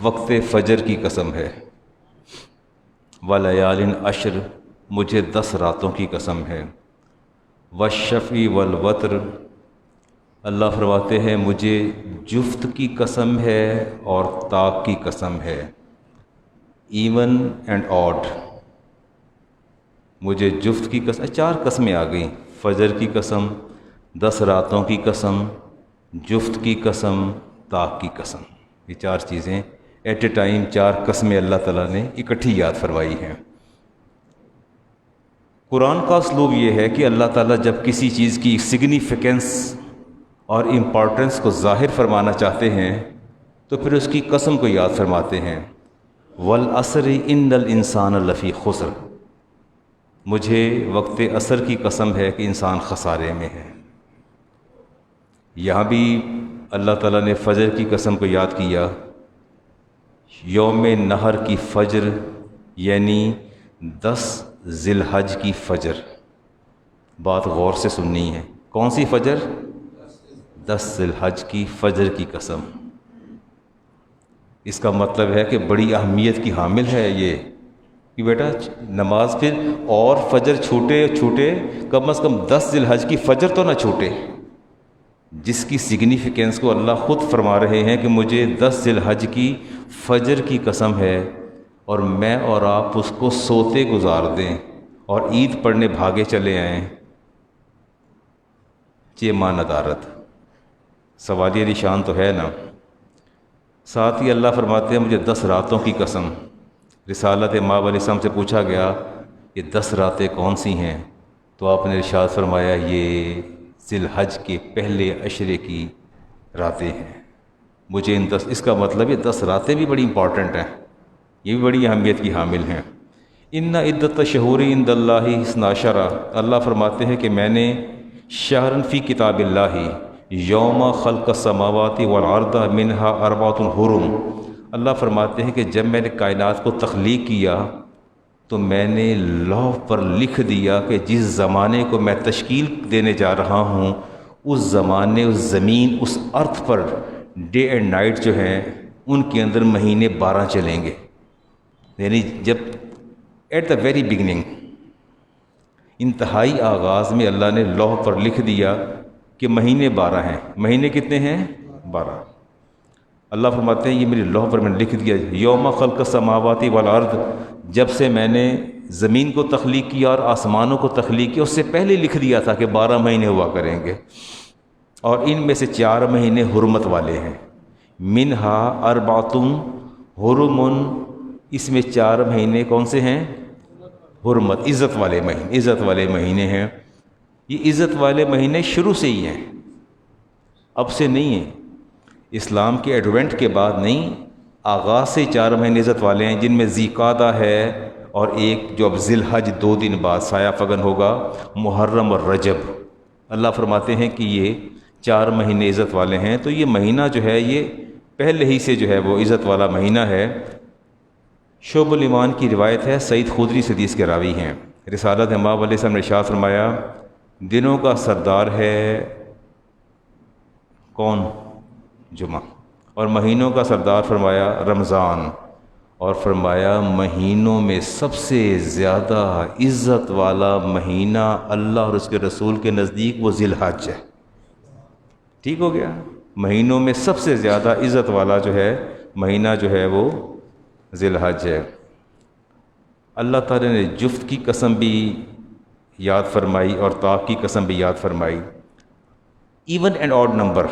وقت فجر کی قسم ہے، ولیال عشر، مجھے 10 راتوں کی قسم ہے، والشفع والوتر، اللہ فرماتے ہیں مجھے جفت کی قسم ہے اور طاق کی قسم ہے، ایون اینڈ آڈ، مجھے جفت کی قسم، 4 قسمیں آ گئیں، فجر کی قسم، 10 راتوں کی قسم، جفت کی قسم، طاق کی قسم، یہ 4 چیزیں ایٹ اے ٹائم 4 قسمیں اللہ تعالیٰ نے اکٹھی یاد فرمائی ہیں۔ قرآن کا اسلوب یہ ہے کہ اللہ تعالیٰ جب کسی چیز کی سگنیفیکنس اور امپورٹنس کو ظاہر فرمانا چاہتے ہیں تو پھر اس کی قسم کو یاد فرماتے ہیں، والعصر ان الانسان لفی خسر، مجھے وقت عصر کی قسم ہے کہ انسان خسارے میں ہے۔ یہاں بھی اللہ تعالیٰ نے فجر کی قسم کو یاد کیا، یوم نہر کی فجر یعنی 10 ذی الحج کی فجر، بات غور سے سننی ہے، کون سی فجر؟ 10 ذی الحج کی فجر کی قسم۔ اس کا مطلب ہے کہ بڑی اہمیت کی حامل ہے یہ کہ بیٹا نماز پھر اور فجر چھوٹے کم از کم 10 ذی الحج کی فجر تو نہ چھوٹے، جس کی سگنیفیکنس کو اللہ خود فرما رہے ہیں کہ مجھے 10 ذی الحج کی فجر کی قسم ہے، اور میں اور آپ اس کو سوتے گزار دیں اور عید پڑھنے بھاگے چلے آئیں، یہ ماں ندارت، سوالیہ نشان تو ہے نا۔ ساتھ ہی اللہ فرماتے ہیں مجھے 10 راتوں کی قسم۔ رسالت مآب علیہ السلام سے پوچھا گیا یہ 10 راتیں کون سی ہیں، تو آپ نے ارشاد فرمایا یہ ذی الحج کے پہلے عشرے کی راتیں ہیں۔ مجھے اس کا مطلب یہ 10 راتیں بھی بڑی امپورٹنٹ ہیں، یہ بھی بڑی اہمیت کی حامل ہیں۔ ان عدت شہور عند اللہ 12، اللہ فرماتے ہیں کہ میں نے شہرن فی کتاب اللہ یوم خلق السماوات والارض منہا 4 حرم، اللہ فرماتے ہیں کہ جب میں نے کائنات کو تخلیق کیا تو میں نے لوح پر لکھ دیا کہ جس زمانے کو میں تشکیل دینے جا رہا ہوں اس زمانے، اس زمین، اس ارتھ پر ڈے اینڈ نائٹ جو ہیں ان کے اندر مہینے 12 چلیں گے، یعنی جب ایٹ دا ویری بگننگ، انتہائی آغاز میں اللہ نے لوح پر لکھ دیا کہ مہینے 12 ہیں۔ مہینے کتنے ہیں؟ 12۔ اللہ فرماتے ہیں یہ میری لوح پر میں نے لکھ دیا، یوم خلق السماوات والارض، جب سے میں نے زمین کو تخلیق کیا اور آسمانوں کو تخلیق کیا اس سے پہلے لکھ دیا تھا کہ 12 مہینے ہوا کریں گے، اور ان میں سے 4 مہینے حرمت والے ہیں، منہا 4 حرم، اس میں 4 مہینے کون سے ہیں؟ حرمت، عزت والے مہینے، عزت والے مہینے ہیں۔ یہ عزت والے مہینے شروع سے ہی ہیں، اب سے نہیں ہیں، اسلام کے ایڈوینٹ کے بعد نہیں، آغاز سے 4 مہینے عزت والے ہیں، جن میں ذی قعدہ ہے اور ایک جو اب ذی الحج 2 دن بعد سایہ فگن ہوگا، محرم اور رجب۔ اللہ فرماتے ہیں کہ یہ 4 مہینے عزت والے ہیں، تو یہ مہینہ جو ہے یہ پہلے ہی سے جو ہے وہ عزت والا مہینہ ہے۔ شعب الایمان کی روایت ہے، سعید خدری سے حدیث کے راوی ہیں، رسالت مآب علیہ السلام نے ارشاد فرمایا دنوں کا سردار ہے کون؟ جمعہ، اور مہینوں کا سردار فرمایا رمضان، اور فرمایا مہینوں میں سب سے زیادہ عزت والا مہینہ اللہ اور اس کے رسول کے نزدیک وہ ذی الحج ہے۔ ٹھیک ہو گیا، مہینوں میں سب سے زیادہ عزت والا جو ہے مہینہ جو ہے وہ ذی الحج ہے۔ اللہ تعالیٰ نے جفت کی قسم بھی یاد فرمائی اور طاق کی قسم بھی یاد فرمائی۔ Even and odd number,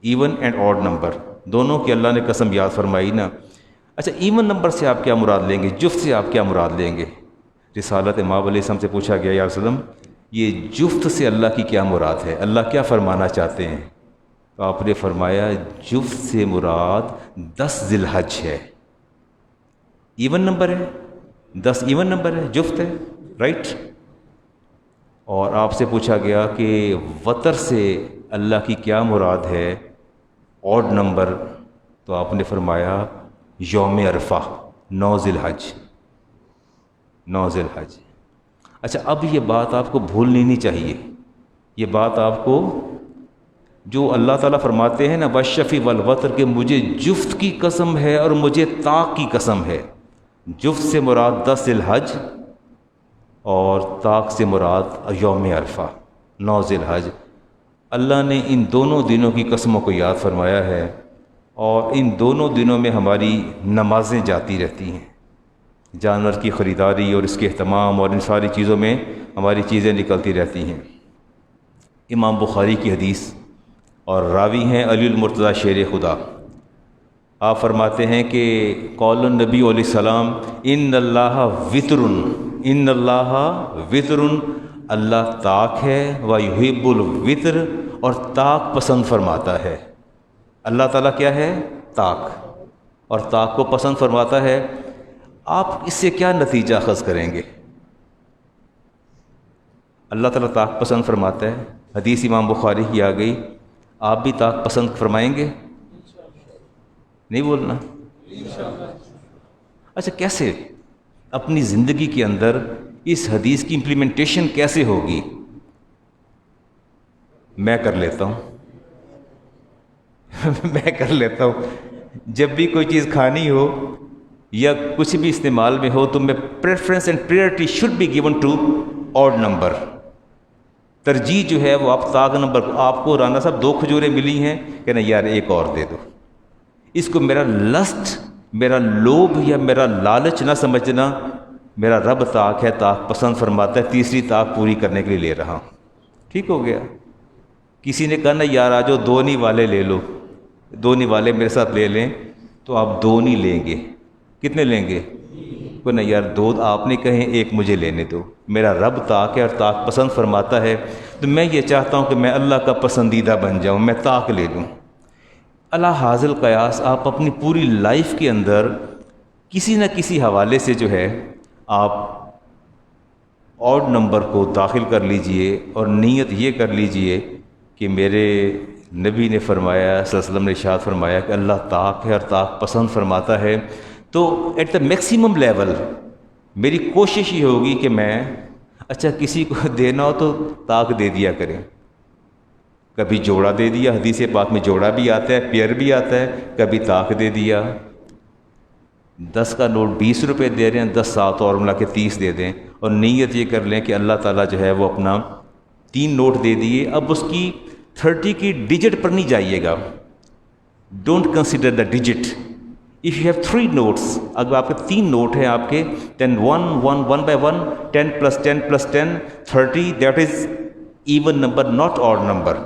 even and odd number دونوں کی اللہ نے قسم یاد فرمائی نا۔ اچھا ایون نمبر سے آپ کیا مراد لیں گے؟ جفت سے آپ کیا مراد لیں گے؟ رسالت مآب علیہ السلام سے پوچھا گیا یا رسول اللہ یہ جفت سے اللہ کی کیا مراد ہے، اللہ کیا فرمانا چاہتے ہیں؟ تو آپ نے فرمایا جفت سے مراد 10 ذی الحج ہے، ایون نمبر ہے، 10 ایون نمبر ہے، جفت ہے، رائٹ۔ اور آپ سے پوچھا گیا کہ وتر سے اللہ کی کیا مراد ہے، آڈ نمبر، تو آپ نے فرمایا یوم عرفہ، 9 ذی الحج، 9 ذی الحج۔ اچھا اب یہ بات آپ کو بھولنی نہیں چاہیے، یہ بات آپ کو جو اللہ تعالیٰ فرماتے ہیں نا والشفی والوتر کہ مجھے جفت کی قسم ہے اور مجھے طاق کی قسم ہے. جفت سے مراد 10 ذی الحج اور طاق سے مراد یوم عرفہ 9 ذی الحج. اللہ نے ان دونوں دنوں کی قسموں کو یاد فرمایا ہے اور ان دونوں دنوں میں ہماری نمازیں جاتی رہتی ہیں. جانور کی خریداری اور اس کے اہتمام اور ان ساری چیزوں میں ہماری چیزیں نکلتی رہتی ہیں. امام بخاری کی حدیث اور راوی ہیں علی المرتضیٰ شیر خدا. آپ فرماتے ہیں کہ قول النبی علیہ السلام ان اللہ وطر اللہ طاق ہے ویحب الوطر اور طاق پسند فرماتا ہے. اللہ تعالیٰ کیا ہے؟ طاق، اور طاق کو پسند فرماتا ہے. آپ اس سے کیا نتیجہ اخذ کریں گے؟ اللہ تعالیٰ طاق پسند فرماتا ہے، حدیث امام بخاری کی آ گئی، آپ بھی طاق پسند فرمائیں گے؟ نہیں بولنا؟ اچھا، کیسے اپنی زندگی کے اندر اس حدیث کی امپلیمنٹیشن کیسے ہوگی؟ میں کر لیتا ہوں میں کر لیتا ہوں. جب بھی کوئی چیز کھانی ہو یا کچھ بھی استعمال میں ہو تو میں preference and priority should be given to odd number. ترجیح جو ہے وہ آپ طاق نمبر. آپ کو رانا صاحب 2 کھجوریں ملی ہیں کہ نہیں یار ایک اور دے دو. اس کو میرا لسٹ، میرا لوبھ یا میرا لالچ نہ سمجھنا. میرا رب طاق ہے، طاق پسند فرماتا ہے، تیسری طاق پوری کرنے کے لیے لے رہا ہوں. ٹھیک ہو گیا. کسی نے کہا نا یار آ جاؤ 2 نوالے لے لو، 2 نوالے میرے ساتھ لے لیں، تو آپ 2 نہیں لیں گے. کتنے لیں گے؟ کوئی نہیں یار 2 آپ نے کہیں، 1 مجھے لینے دو. میرا رب طاق ہے اور طاق پسند فرماتا ہے، تو میں یہ چاہتا ہوں کہ میں اللہ کا پسندیدہ بن جاؤں، میں طاق لے لوں. اللہ حاضل قیاس آپ اپنی پوری لائف کے اندر کسی نہ کسی حوالے سے جو ہے آپ آڈ نمبر کو داخل کر لیجئے اور نیت یہ کر لیجئے کہ میرے نبی نے فرمایا، صلی اللہ علیہ وسلم نے ارشاد فرمایا کہ اللہ طاق ہے اور طاق پسند فرماتا ہے. تو ایٹ دا میکسیمم لیول میری کوشش یہ ہوگی کہ میں اچھا کسی کو دینا ہو تو طاق دے دیا کریں. کبھی جوڑا دے دیا، حدیث پاک میں جوڑا بھی آتا ہے، پیئر بھی آتا ہے. کبھی طاق دے دیا. 10 کا نوٹ 20 روپے دے رہے ہیں، 10 ساتھ اور ملا کے 30 دے دیں، اور نیت یہ کر لیں کہ اللہ تعالیٰ جو ہے وہ اپنا 3 نوٹ دے دیے. اب اس کی 30 کی ڈیجٹ پر نہیں جائیے گا. Don't consider the digit. If you have 3 notes, اگر آپ کے 3 نوٹ ہیں آپ کے 10 1 1 1 by 1 10 + 10 + 10 30، that is even number not odd number.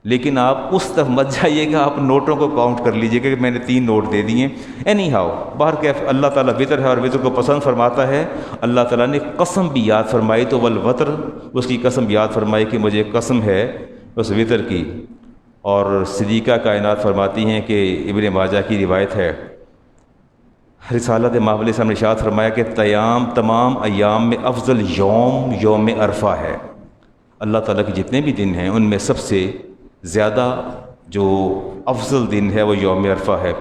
لیکن آپ اس طرف مت جائیے گا، آپ نوٹوں کو کاؤنٹ کر لیجیے گا کہ میں نے 3 نوٹ دے دیے. اینی ہاؤ باہر کیف اللہ تعالیٰ وطر ہے اور وطر کو پسند فرماتا ہے. اللہ تعالیٰ نے قسم بھی یاد فرمائی تو والوتر، اس کی قسم یاد فرمائی کہ مجھے قسم ہے اس وطر کی. اور صدیقہ کائنات فرماتی ہیں کہ ابن ماجہ کی روایت ہے، رسالت ماہ علیہ السلام نے ارشاد فرمایا کہ تمام ایام میں افضل یوم عرفہ ہے. اللہ تعالیٰ کے جتنے بھی دن ہیں ان میں سب سے زیادہ جو افضل دن ہے وہ یوم عرفہ ہے.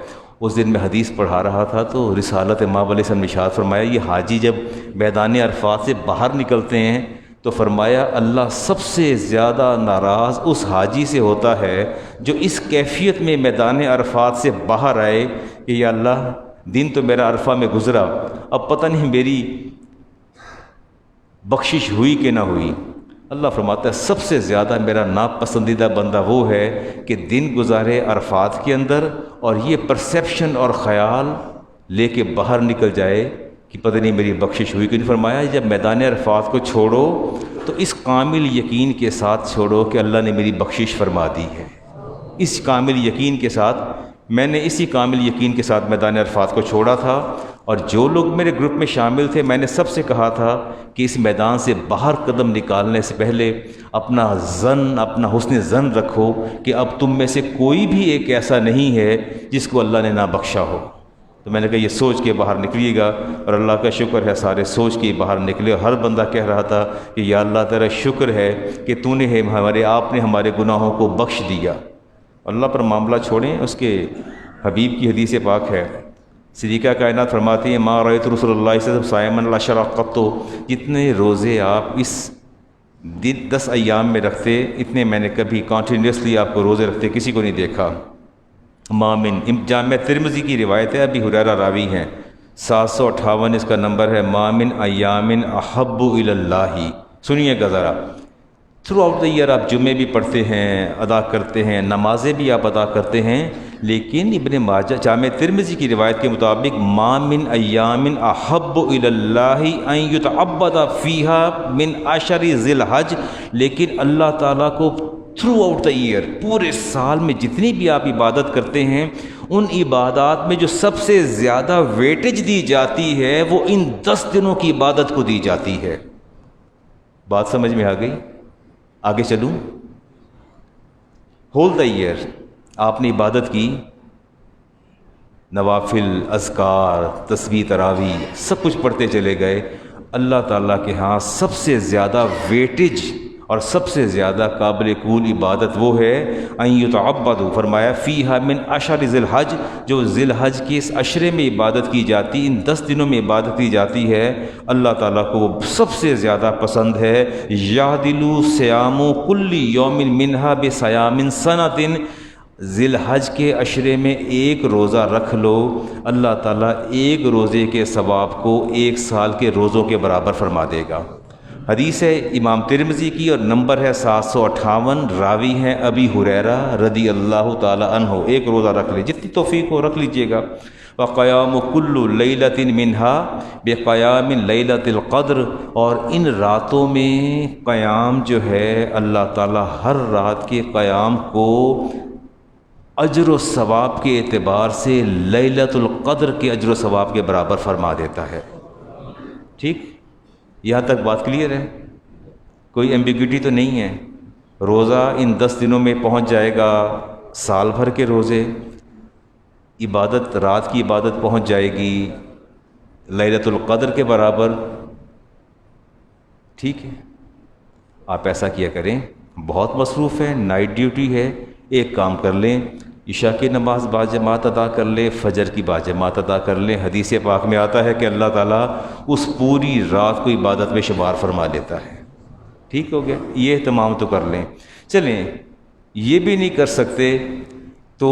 اس دن میں حدیث پڑھا رہا تھا تو رسالت ماہ علیہ السلام نے ارشاد فرمایا یہ حاجی جب میدان عرفات سے باہر نکلتے ہیں تو فرمایا اللہ سب سے زیادہ ناراض اس حاجی سے ہوتا ہے جو اس کیفیت میں میدان عرفات سے باہر آئے کہ یا اللہ دن تو میرا عرفہ میں گزرا، اب پتہ نہیں میری بخشش ہوئی کہ نہ ہوئی. اللہ فرماتا ہے سب سے زیادہ میرا ناپسندیدہ بندہ وہ ہے کہ دن گزارے عرفات کے اندر اور یہ پرسیپشن اور خیال لے کے باہر نکل جائے کہ پتہ نہیں میری بخشش ہوئی کہ نہیں. فرمایا جب میدان عرفات کو چھوڑو تو اس کامل یقین کے ساتھ چھوڑو کہ اللہ نے میری بخشش فرما دی ہے. اس کامل یقین کے ساتھ، میں نے اسی کامل یقین کے ساتھ میدان عرفات کو چھوڑا تھا. اور جو لوگ میرے گروپ میں شامل تھے میں نے سب سے کہا تھا کہ اس میدان سے باہر قدم نکالنے سے پہلے اپنا حسن ظن رکھو کہ اب تم میں سے کوئی بھی ایک ایسا نہیں ہے جس کو اللہ نے نہ بخشا ہو. تو میں نے کہا یہ سوچ کے باہر نکلیے گا، اور اللہ کا شکر ہے سارے سوچ کے باہر نکلے. ہر بندہ کہہ رہا تھا کہ یا اللہ تیرا شکر ہے کہ تو نے آپ نے ہمارے گناہوں کو بخش دیا. اللہ پر معاملہ چھوڑیں، اس کے حبیب کی حدیث پاک ہے. صدیقہ کائنات فرماتی ہیں ما رأیت رسول اللہ صلی اللہ علیہ وسلم صائما لا شرقت، جتنے روزے آپ اس 10 ایام میں رکھتے، اتنے میں نے کبھی کنٹینیوسلی آپ کو روزے رکھتے کسی کو نہیں دیکھا۔ مامن جامع ترمذی کی روایت ہے، ابی ہریرہ راوی ہیں، 758 اس کا نمبر ہے۔ مامن ایامن احب الی اللہ، سنیے گا ذرا، تھرو آؤٹ دا ایئر آپ جمعے بھی پڑھتے ہیں، ادا کرتے ہیں، نمازیں بھی آپ ادا کرتے ہیں، لیکن ابن ماجہ جامع ترمذی کی روایت کے مطابق ما من ایام احب الی اللہ ان یتعبد فیہا من عشر ذی الحج، لیکن اللہ تعالیٰ کو تھرو آؤٹ دا ایئر، پورے سال میں جتنی بھی آپ عبادت کرتے ہیں، ان عبادات میں جو سب سے زیادہ ویٹیج دی جاتی ہے وہ ان 10 دنوں کی عبادت کو دی جاتی ہے۔ بات سمجھ میں آ گئی؟ آگے چلوں؟ ہول دا ایئر آپ نے عبادت کی، نوافل، اذکار، تسبیح، تراویح، سب کچھ پڑھتے چلے گئے، اللہ تعالیٰ کے ہاں سب سے زیادہ ویٹیج اور سب سے زیادہ قابل قبول عبادت وہ ہے ان یتعبد، فرمایا فیہا من عشر ذی الحج، جو ذی الحج کے اس عشرے میں عبادت کی جاتی، ان 10 دنوں میں عبادت کی جاتی ہے، اللہ تعالیٰ کو وہ سب سے زیادہ پسند ہے۔ یعدل صیام کل یوم منہا بصیام سنۃ، ذی الحج کے عشرے میں ایک روزہ رکھ لو، اللہ تعالیٰ ایک روزے کے ثواب کو 1 سال کے روزوں کے برابر فرما دے گا۔ حدیث ہے امام ترمذی کی اور نمبر ہے 758، راوی ہیں ابی ہریرہ رضی اللہ تعالی عنہ۔ ایک روزہ رکھ لے، جتنی توفیق ہو رکھ لیجئے گا۔ وقیام کل لیلۃ منہا بقیام لیلۃ القدر، اور ان راتوں میں قیام جو ہے اللہ تعالیٰ ہر رات کے قیام کو اجر و ثواب کے اعتبار سے لیلۃ القدر کے اجر و ثواب کے برابر فرما دیتا ہے۔ ٹھیک، یہاں تک بات کلیئر ہے؟ کوئی ایمبیگوٹی تو نہیں ہے؟ روزہ ان 10 دنوں میں پہنچ جائے گا، سال بھر کے روزے، عبادت، رات کی عبادت پہنچ جائے گی لیلۃ القدر کے برابر۔ ٹھیک ہے، آپ ایسا کیا کریں، بہت مصروف ہے، نائٹ ڈیوٹی ہے، ایک کام کر لیں، عشاء کی نماز باجماعت ادا کر لیں، فجر کی باجماعت ادا کر لیں۔ حدیث پاک میں آتا ہے کہ اللہ تعالیٰ اس پوری رات کو عبادت میں شمار فرما لیتا ہے۔ ٹھیک ہو گیا، یہ اہتمام تو کر لیں۔ چلیں، یہ بھی نہیں کر سکتے تو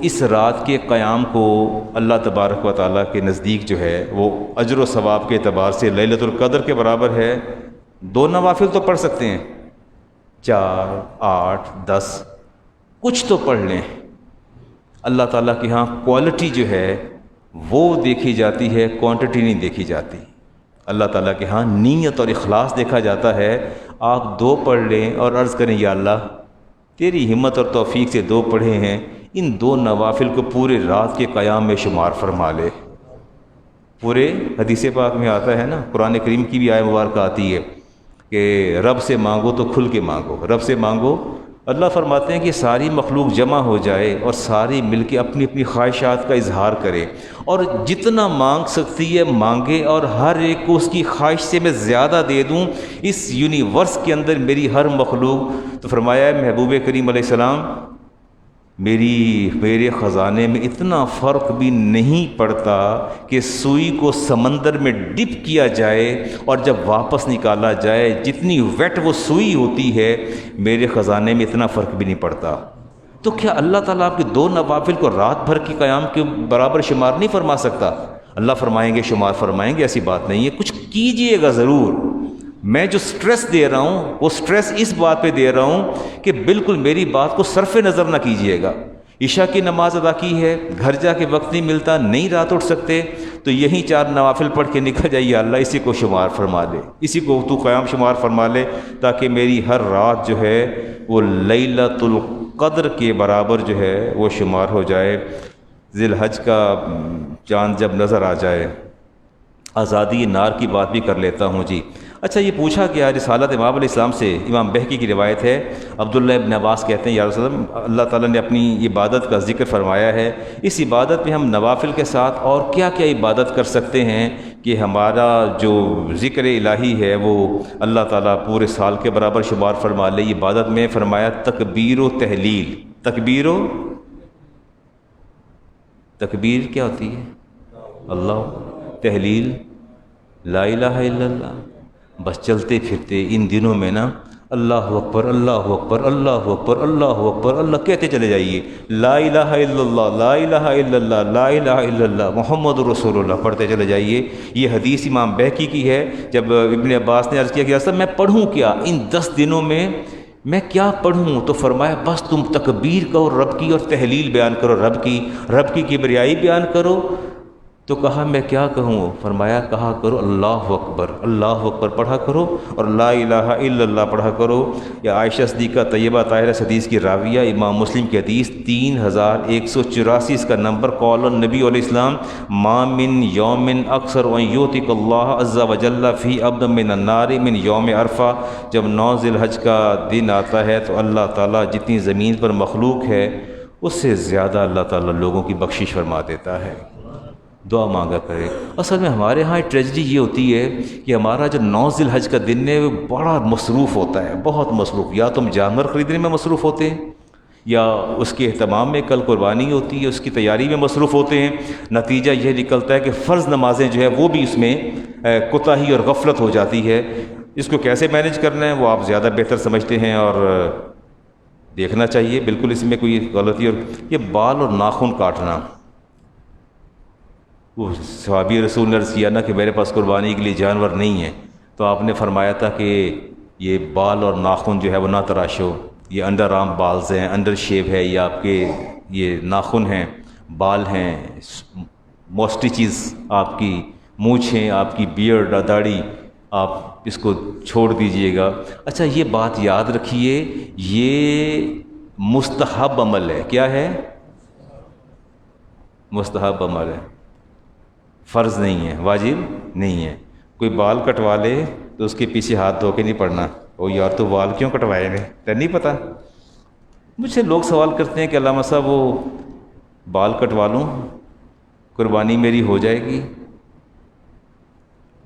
اس رات کے قیام کو اللہ تبارک و تعالیٰ کے نزدیک جو ہے وہ اجر و ثواب کے اعتبار سے لیلۃ القدر کے برابر ہے۔ 2 نوافل تو پڑھ سکتے ہیں، 4، 8، 10، کچھ تو پڑھ لیں۔ اللہ تعالیٰ کے ہاں کوالٹی جو ہے وہ دیکھی جاتی ہے، کوانٹٹی نہیں دیکھی جاتی۔ اللہ تعالیٰ کے ہاں نیت اور اخلاص دیکھا جاتا ہے۔ آپ 2 پڑھ لیں اور عرض کریں یا اللہ تیری ہمت اور توفیق سے 2 پڑھے ہیں، ان 2 نوافل کو پورے رات کے قیام میں شمار فرما لے۔ پورے حدیث پاک میں آتا ہے نا، قرآن کریم کی بھی آیت مبارکہ آتی ہے کہ رب سے مانگو تو کھل کے مانگو، رب سے مانگو۔ اللہ فرماتے ہیں کہ ساری مخلوق جمع ہو جائے اور ساری مل کے اپنی اپنی خواہشات کا اظہار کرے، اور جتنا مانگ سکتی ہے مانگے، اور ہر ایک کو اس کی خواہش سے میں زیادہ دے دوں۔ اس یونیورس کے اندر میری ہر مخلوق، تو فرمایا ہے محبوب کریم علیہ السلام میرے خزانے میں اتنا فرق بھی نہیں پڑتا کہ سوئی کو سمندر میں ڈپ کیا جائے اور جب واپس نکالا جائے جتنی ویٹ وہ سوئی ہوتی ہے، میرے خزانے میں اتنا فرق بھی نہیں پڑتا۔ تو کیا اللہ تعالیٰ آپ کے 2 نوافل کو رات بھر کی قیام کے برابر شمار نہیں فرما سکتا؟ اللہ فرمائیں گے، شمار فرمائیں گے، ایسی بات نہیں ہے۔ کچھ کیجئے گا ضرور۔ میں جو سٹریس دے رہا ہوں وہ سٹریس اس بات پہ دے رہا ہوں کہ بالکل میری بات کو صرف نظر نہ کیجئے گا۔ عشاء کی نماز ادا کی ہے، گھر جا کے وقت نہیں ملتا، نہیں رات اٹھ سکتے، تو یہیں 4 نوافل پڑھ کے نکل جائیے، اللہ اسی کو شمار فرما لے، اسی کو تو قیام شمار فرما لے، تاکہ میری ہر رات جو ہے وہ لیلۃ القدر کے برابر جو ہے وہ شمار ہو جائے۔ ذی الحج کا چاند جب نظر آ جائے، آزادی نار کی بات بھی کر لیتا ہوں جی۔ اچھا، یہ پوچھا گیا رسالت امام علیہ السلام سے، امام بہقی کی روایت ہے، عبداللہ ابن عباس کہتے ہیں یا رسول اللہ، اللہ تعالیٰ نے اپنی عبادت کا ذکر فرمایا ہے، اس عبادت میں ہم نوافل کے ساتھ اور کیا کیا عبادت کر سکتے ہیں کہ ہمارا جو ذکر الہی ہے وہ اللہ تعالیٰ پورے سال کے برابر شمار فرما لے۔ عبادت میں فرمایا تکبیر و تحلیل۔ تکبیر کیا ہوتی ہے؟ اللہ، تحلیل لا الہ الا اللہ۔ بس چلتے پھرتے ان دنوں میں نا اللہ اکبر اللہ اکبر اللہ اکبر اللہ اکبر اللہ کہتے چلے جائیے، لا الہ الا اللہ لا الہ الا اللہ لا الہ الا اللہ محمد رسول اللہ پڑھتے چلے جائیے۔ یہ حدیث امام بہقی کی ہے۔ جب ابن عباس نے عرض کیا کہ اصل میں پڑھوں کیا ان 10 دنوں میں کیا پڑھوں، تو فرمایا بس تم تکبیر کرو رب کی اور تحلیل بیان کرو رب کی کبریائی بیان کرو۔ تو کہا میں کیا کہوں، فرمایا کہا کرو اللہ اکبر پڑھا کرو اور لا الہ الا اللہ پڑھا کرو۔ یا عائشہ صدیقہ طیبہ طاہرہ حدیث کی راویہ، امام مسلم کی حدیث 3184 اس کا نمبر، قول النبی علیہ السلام ما من یوم اکثر ان یؤتک اللہ عز وجل فی عبد من النار من یوم عرفہ۔ جب 9 ذی الحج کا دن آتا ہے تو اللہ تعالیٰ جتنی زمین پر مخلوق ہے اس سے زیادہ اللہ تعالیٰ لوگوں کی بخشش فرما دیتا ہے۔ دعا مانگا کرے۔ اصل میں ہمارے ہاں ٹریجڈی یہ ہوتی ہے کہ ہمارا جو 9 ذی الحج کا دن ہے وہ بڑا مصروف ہوتا ہے، بہت مصروف، یا تم جانور خریدنے میں مصروف ہوتے ہیں یا اس کے اہتمام میں، کل قربانی ہوتی ہے اس کی تیاری میں مصروف ہوتے ہیں۔ نتیجہ یہ نکلتا ہے کہ فرض نمازیں جو ہے وہ بھی اس میں کوتاہی اور غفلت ہو جاتی ہے۔ اس کو کیسے مینیج کرنا ہے وہ آپ زیادہ بہتر سمجھتے ہیں اور دیکھنا چاہیے، بالکل اس میں کوئی غلطی۔ اور یہ بال اور ناخن کاٹنا، وہ صحابی رسول نے عرض کیا نا کہ میرے پاس قربانی کے لیے جانور نہیں ہے، تو آپ نے فرمایا تھا کہ یہ بال اور ناخن جو ہے وہ نہ تراشو، یہ انڈر آرم بالز ہیں، انڈر شیو ہے، یہ آپ کے یہ ناخن ہیں، بال ہیں، موسٹی چیز آپ کی مونچھیں، آپ کی بیئرڈ داڑھی، آپ اس کو چھوڑ دیجئے گا۔ اچھا یہ بات یاد رکھیے، یہ مستحب عمل ہے۔ کیا ہے؟ مستحب عمل ہے، فرض نہیں ہے، واجب نہیں ہے۔ کوئی بال کٹوا لے تو اس کے پیچھے ہاتھ دھو کے نہیں پڑنا، او یار تو بال کیوں کٹوائے نے، تو نہیں پتہ۔ مجھ سے لوگ سوال کرتے ہیں کہ علامہ صاحب وہ بال کٹوا لوں قربانی میری ہو جائے گی؟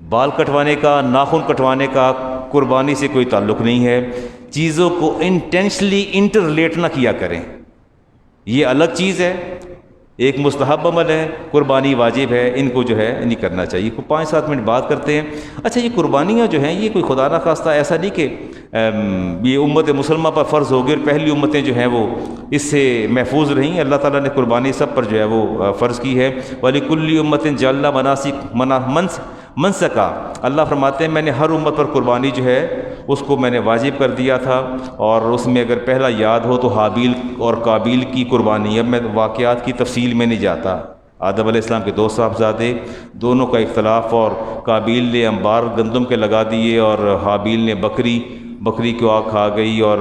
بال کٹوانے کا، ناخن کٹوانے کا قربانی سے کوئی تعلق نہیں ہے۔ چیزوں کو انٹینشنلی انٹر ریلیٹ نہ کیا کریں، یہ الگ چیز ہے، ایک مستحب عمل ہے، قربانی واجب ہے، ان کو جو ہے نہیں کرنا چاہیے۔ 5-7 منٹ بات کرتے ہیں۔ اچھا یہ قربانیاں جو ہیں یہ کوئی خدا نہ خواستہ ایسا نہیں کہ یہ امت مسلمہ پر فرض ہو گئی اور پہلی امتیں جو ہیں وہ اس سے محفوظ رہیں۔ اللہ تعالیٰ نے قربانی سب پر جو ہے وہ فرض کی ہے۔ وَلِكُلِّ أُمَّةٍ جَعَلْنَا منسکا، اللہ فرماتے ہیں میں نے ہر امت پر قربانی جو ہے اس کو میں نے واجب کر دیا تھا، اور اس میں اگر پہلا یاد ہو تو حابیل اور قابیل کی قربانی۔ اب میں واقعات کی تفصیل میں نہیں جاتا۔ آدم علیہ السلام کے 2 صاحبزادے، دونوں کا اختلاف، اور قابیل نے انبار گندم کے لگا دیے اور حابیل نے بکری کو آگ کھا گئی۔ اور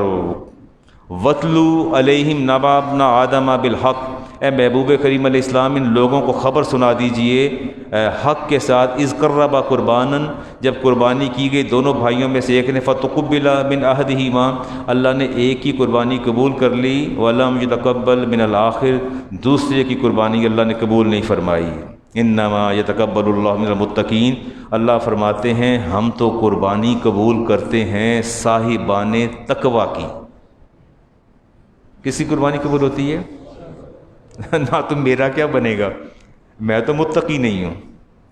وَاتْلُو عَلَيْهِمْ نَبَأَ ابْنَ آدَمَ بِالْحَقِّ، اے محبوب کریم علیہ السلام ان لوگوں کو خبر سنا دیجئے حق کے ساتھ، اذ قربا قرباناً، جب قربانی کی گئی دونوں بھائیوں میں سے ایک نے، فتقبل من احدہما، اللہ نے ایک کی قربانی قبول کر لی، ولم یتقبل من الآخر، دوسرے کی قربانی اللہ نے قبول نہیں فرمائی۔ انما یتقبل اللہ من المتقین، اللہ فرماتے ہیں ہم تو قربانی قبول کرتے ہیں صاحبان تقوی کی۔ کس کی قربانی قبول ہوتی ہے؟ نہ تو میرا کیا بنے گا، میں تو متقی نہیں ہوں،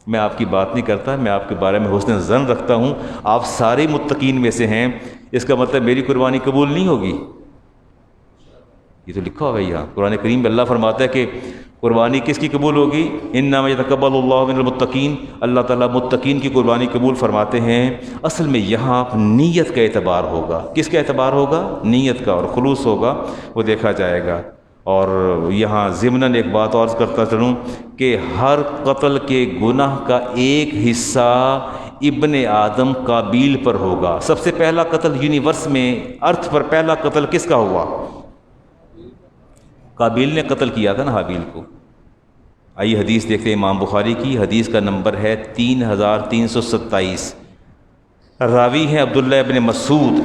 میں آپ کی بات نہیں کرتا، میں آپ کے بارے میں حسن ظن رکھتا ہوں، آپ سارے متقین میں سے ہیں، اس کا مطلب میری قربانی قبول نہیں ہوگی؟ یہ تو لکھا ہوا ہے یہاں قرآن کریم میں، اللہ فرماتا ہے کہ قربانی کس کی قبول ہوگی؟ انما یتقبل اللہ من المتقین، اللہ تعالیٰ متقین کی قربانی قبول فرماتے ہیں۔ اصل میں یہاں نیت کا اعتبار ہوگا، کس کا اعتبار ہوگا؟ نیت کا، اور خلوص ہوگا، وہ دیکھا جائے گا۔ اور یہاں ضمناً ایک بات اور کرتا چلوں کہ ہر قتل کے گناہ کا ایک حصہ ابن آدم قابیل پر ہوگا۔ سب سے پہلا قتل یونیورس میں، ارتھ پر پہلا قتل کس کا ہوا؟ قابیل نے قتل کیا تھا نا حابیل کو۔ آئیے حدیث دیکھتے ہیں امام بخاری کی، حدیث کا نمبر ہے 3327، راوی ہیں عبداللہ ابن مسعود۔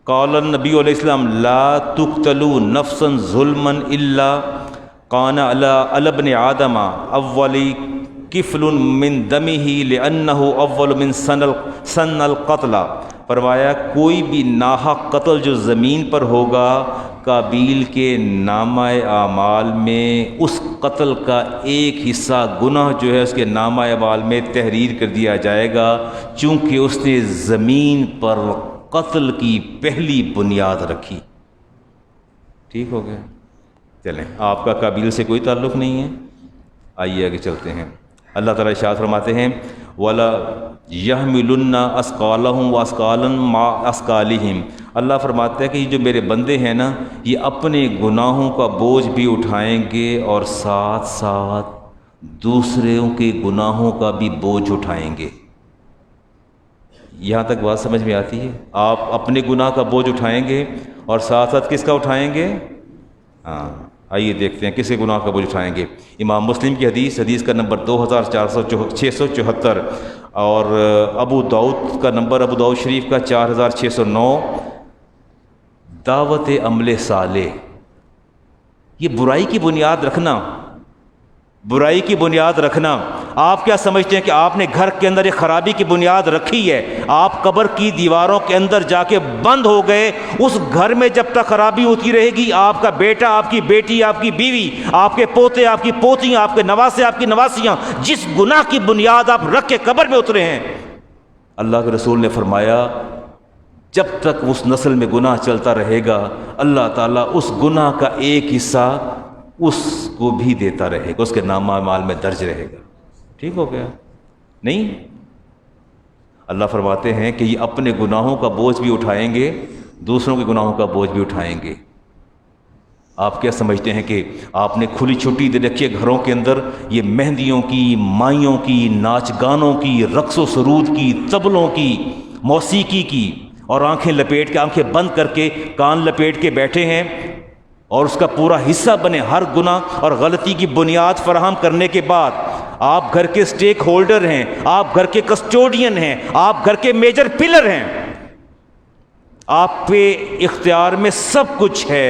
قال النبی علیہ السلام لا تقتلوا نفسا ظلما الا كان على ابن آدم اول کفل من دمه لانه اول من سن القتل، فرمایا کوئی بھی ناحق قتل جو زمین پر ہوگا، قابیل کے نامہ اعمال میں اس قتل کا ایک حصہ گناہ جو ہے اس کے نامہ اعمال میں تحریر کر دیا جائے گا، چونکہ اس نے زمین پر قتل کی پہلی بنیاد رکھی۔ ٹھیک ہو گیا؟ چلیں، آپ کا قابیل سے کوئی تعلق نہیں ہے، آئیے آگے چلتے ہیں۔ اللہ تعالیٰ ارشاد فرماتے ہیں وَلَا يَحْمِلُنَّ أَثْقَالَهُمْ وَأَثْقَالًا مَعَ أَثْقَالِهِمْ۔ اللہ فرماتا ہے کہ یہ جو میرے بندے ہیں نا، یہ اپنے گناہوں کا بوجھ بھی اٹھائیں گے اور ساتھ ساتھ دوسروں کے گناہوں کا بھی بوجھ اٹھائیں گے۔ یہاں تک بات سمجھ میں آتی ہے؟ آپ اپنے گناہ کا بوجھ اٹھائیں گے اور ساتھ ساتھ کس کا اٹھائیں گے؟ ہاں، آئیے دیکھتے ہیں کس کے گناہ کا بوجھ اٹھائیں گے۔ امام مسلم کی حدیث کا نمبر 2609، اور ابو داؤد کا نمبر، ابو داؤد شریف کا 4609۔ دعوت عمل صالح، یہ برائی کی بنیاد رکھنا، برائی کی بنیاد رکھنا۔ آپ کیا سمجھتے ہیں کہ آپ نے گھر کے اندر ایک خرابی کی بنیاد رکھی ہے، آپ قبر کی دیواروں کے اندر جا کے بند ہو گئے، اس گھر میں جب تک خرابی ہوتی رہے گی، آپ کا بیٹا، آپ کی بیٹی، آپ کی بیوی، آپ کے پوتے، آپ کی پوتیاں، آپ کے نواسے، آپ کی نواسیاں، جس گناہ کی بنیاد آپ رکھ کے قبر میں اترے ہیں، اللہ کے رسول نے فرمایا جب تک اس نسل میں گناہ چلتا رہے گا، اللہ تعالیٰ اس گناہ کا ایک حصہ اس کو بھی دیتا رہے گا، اس کے نامہ اعمال میں درج رہے گا۔ ٹھیک ہو گیا؟ نہیں، اللہ فرماتے ہیں کہ یہ اپنے گناہوں کا بوجھ بھی اٹھائیں گے، دوسروں کے گناہوں کا بوجھ بھی اٹھائیں گے۔ آپ کیا سمجھتے ہیں کہ آپ نے کھلی چھٹی دے رکھی ہے گھروں کے اندر، یہ مہندیوں کی، مائیوں کی، ناچ گانوں کی، رقص و سرود کی، طبلوں کی، موسیقی کی، اور آنکھیں لپیٹ کے، آنکھیں بند کر کے، کان لپیٹ کے بیٹھے ہیں، اور اس کا پورا حصہ بنے، ہر گناہ اور غلطی کی بنیاد فراہم کرنے کے بعد آپ گھر کے سٹیک ہولڈر ہیں، آپ گھر کے کسٹوڈین ہیں، آپ گھر کے میجر پلر ہیں، آپ پہ اختیار میں سب کچھ ہے،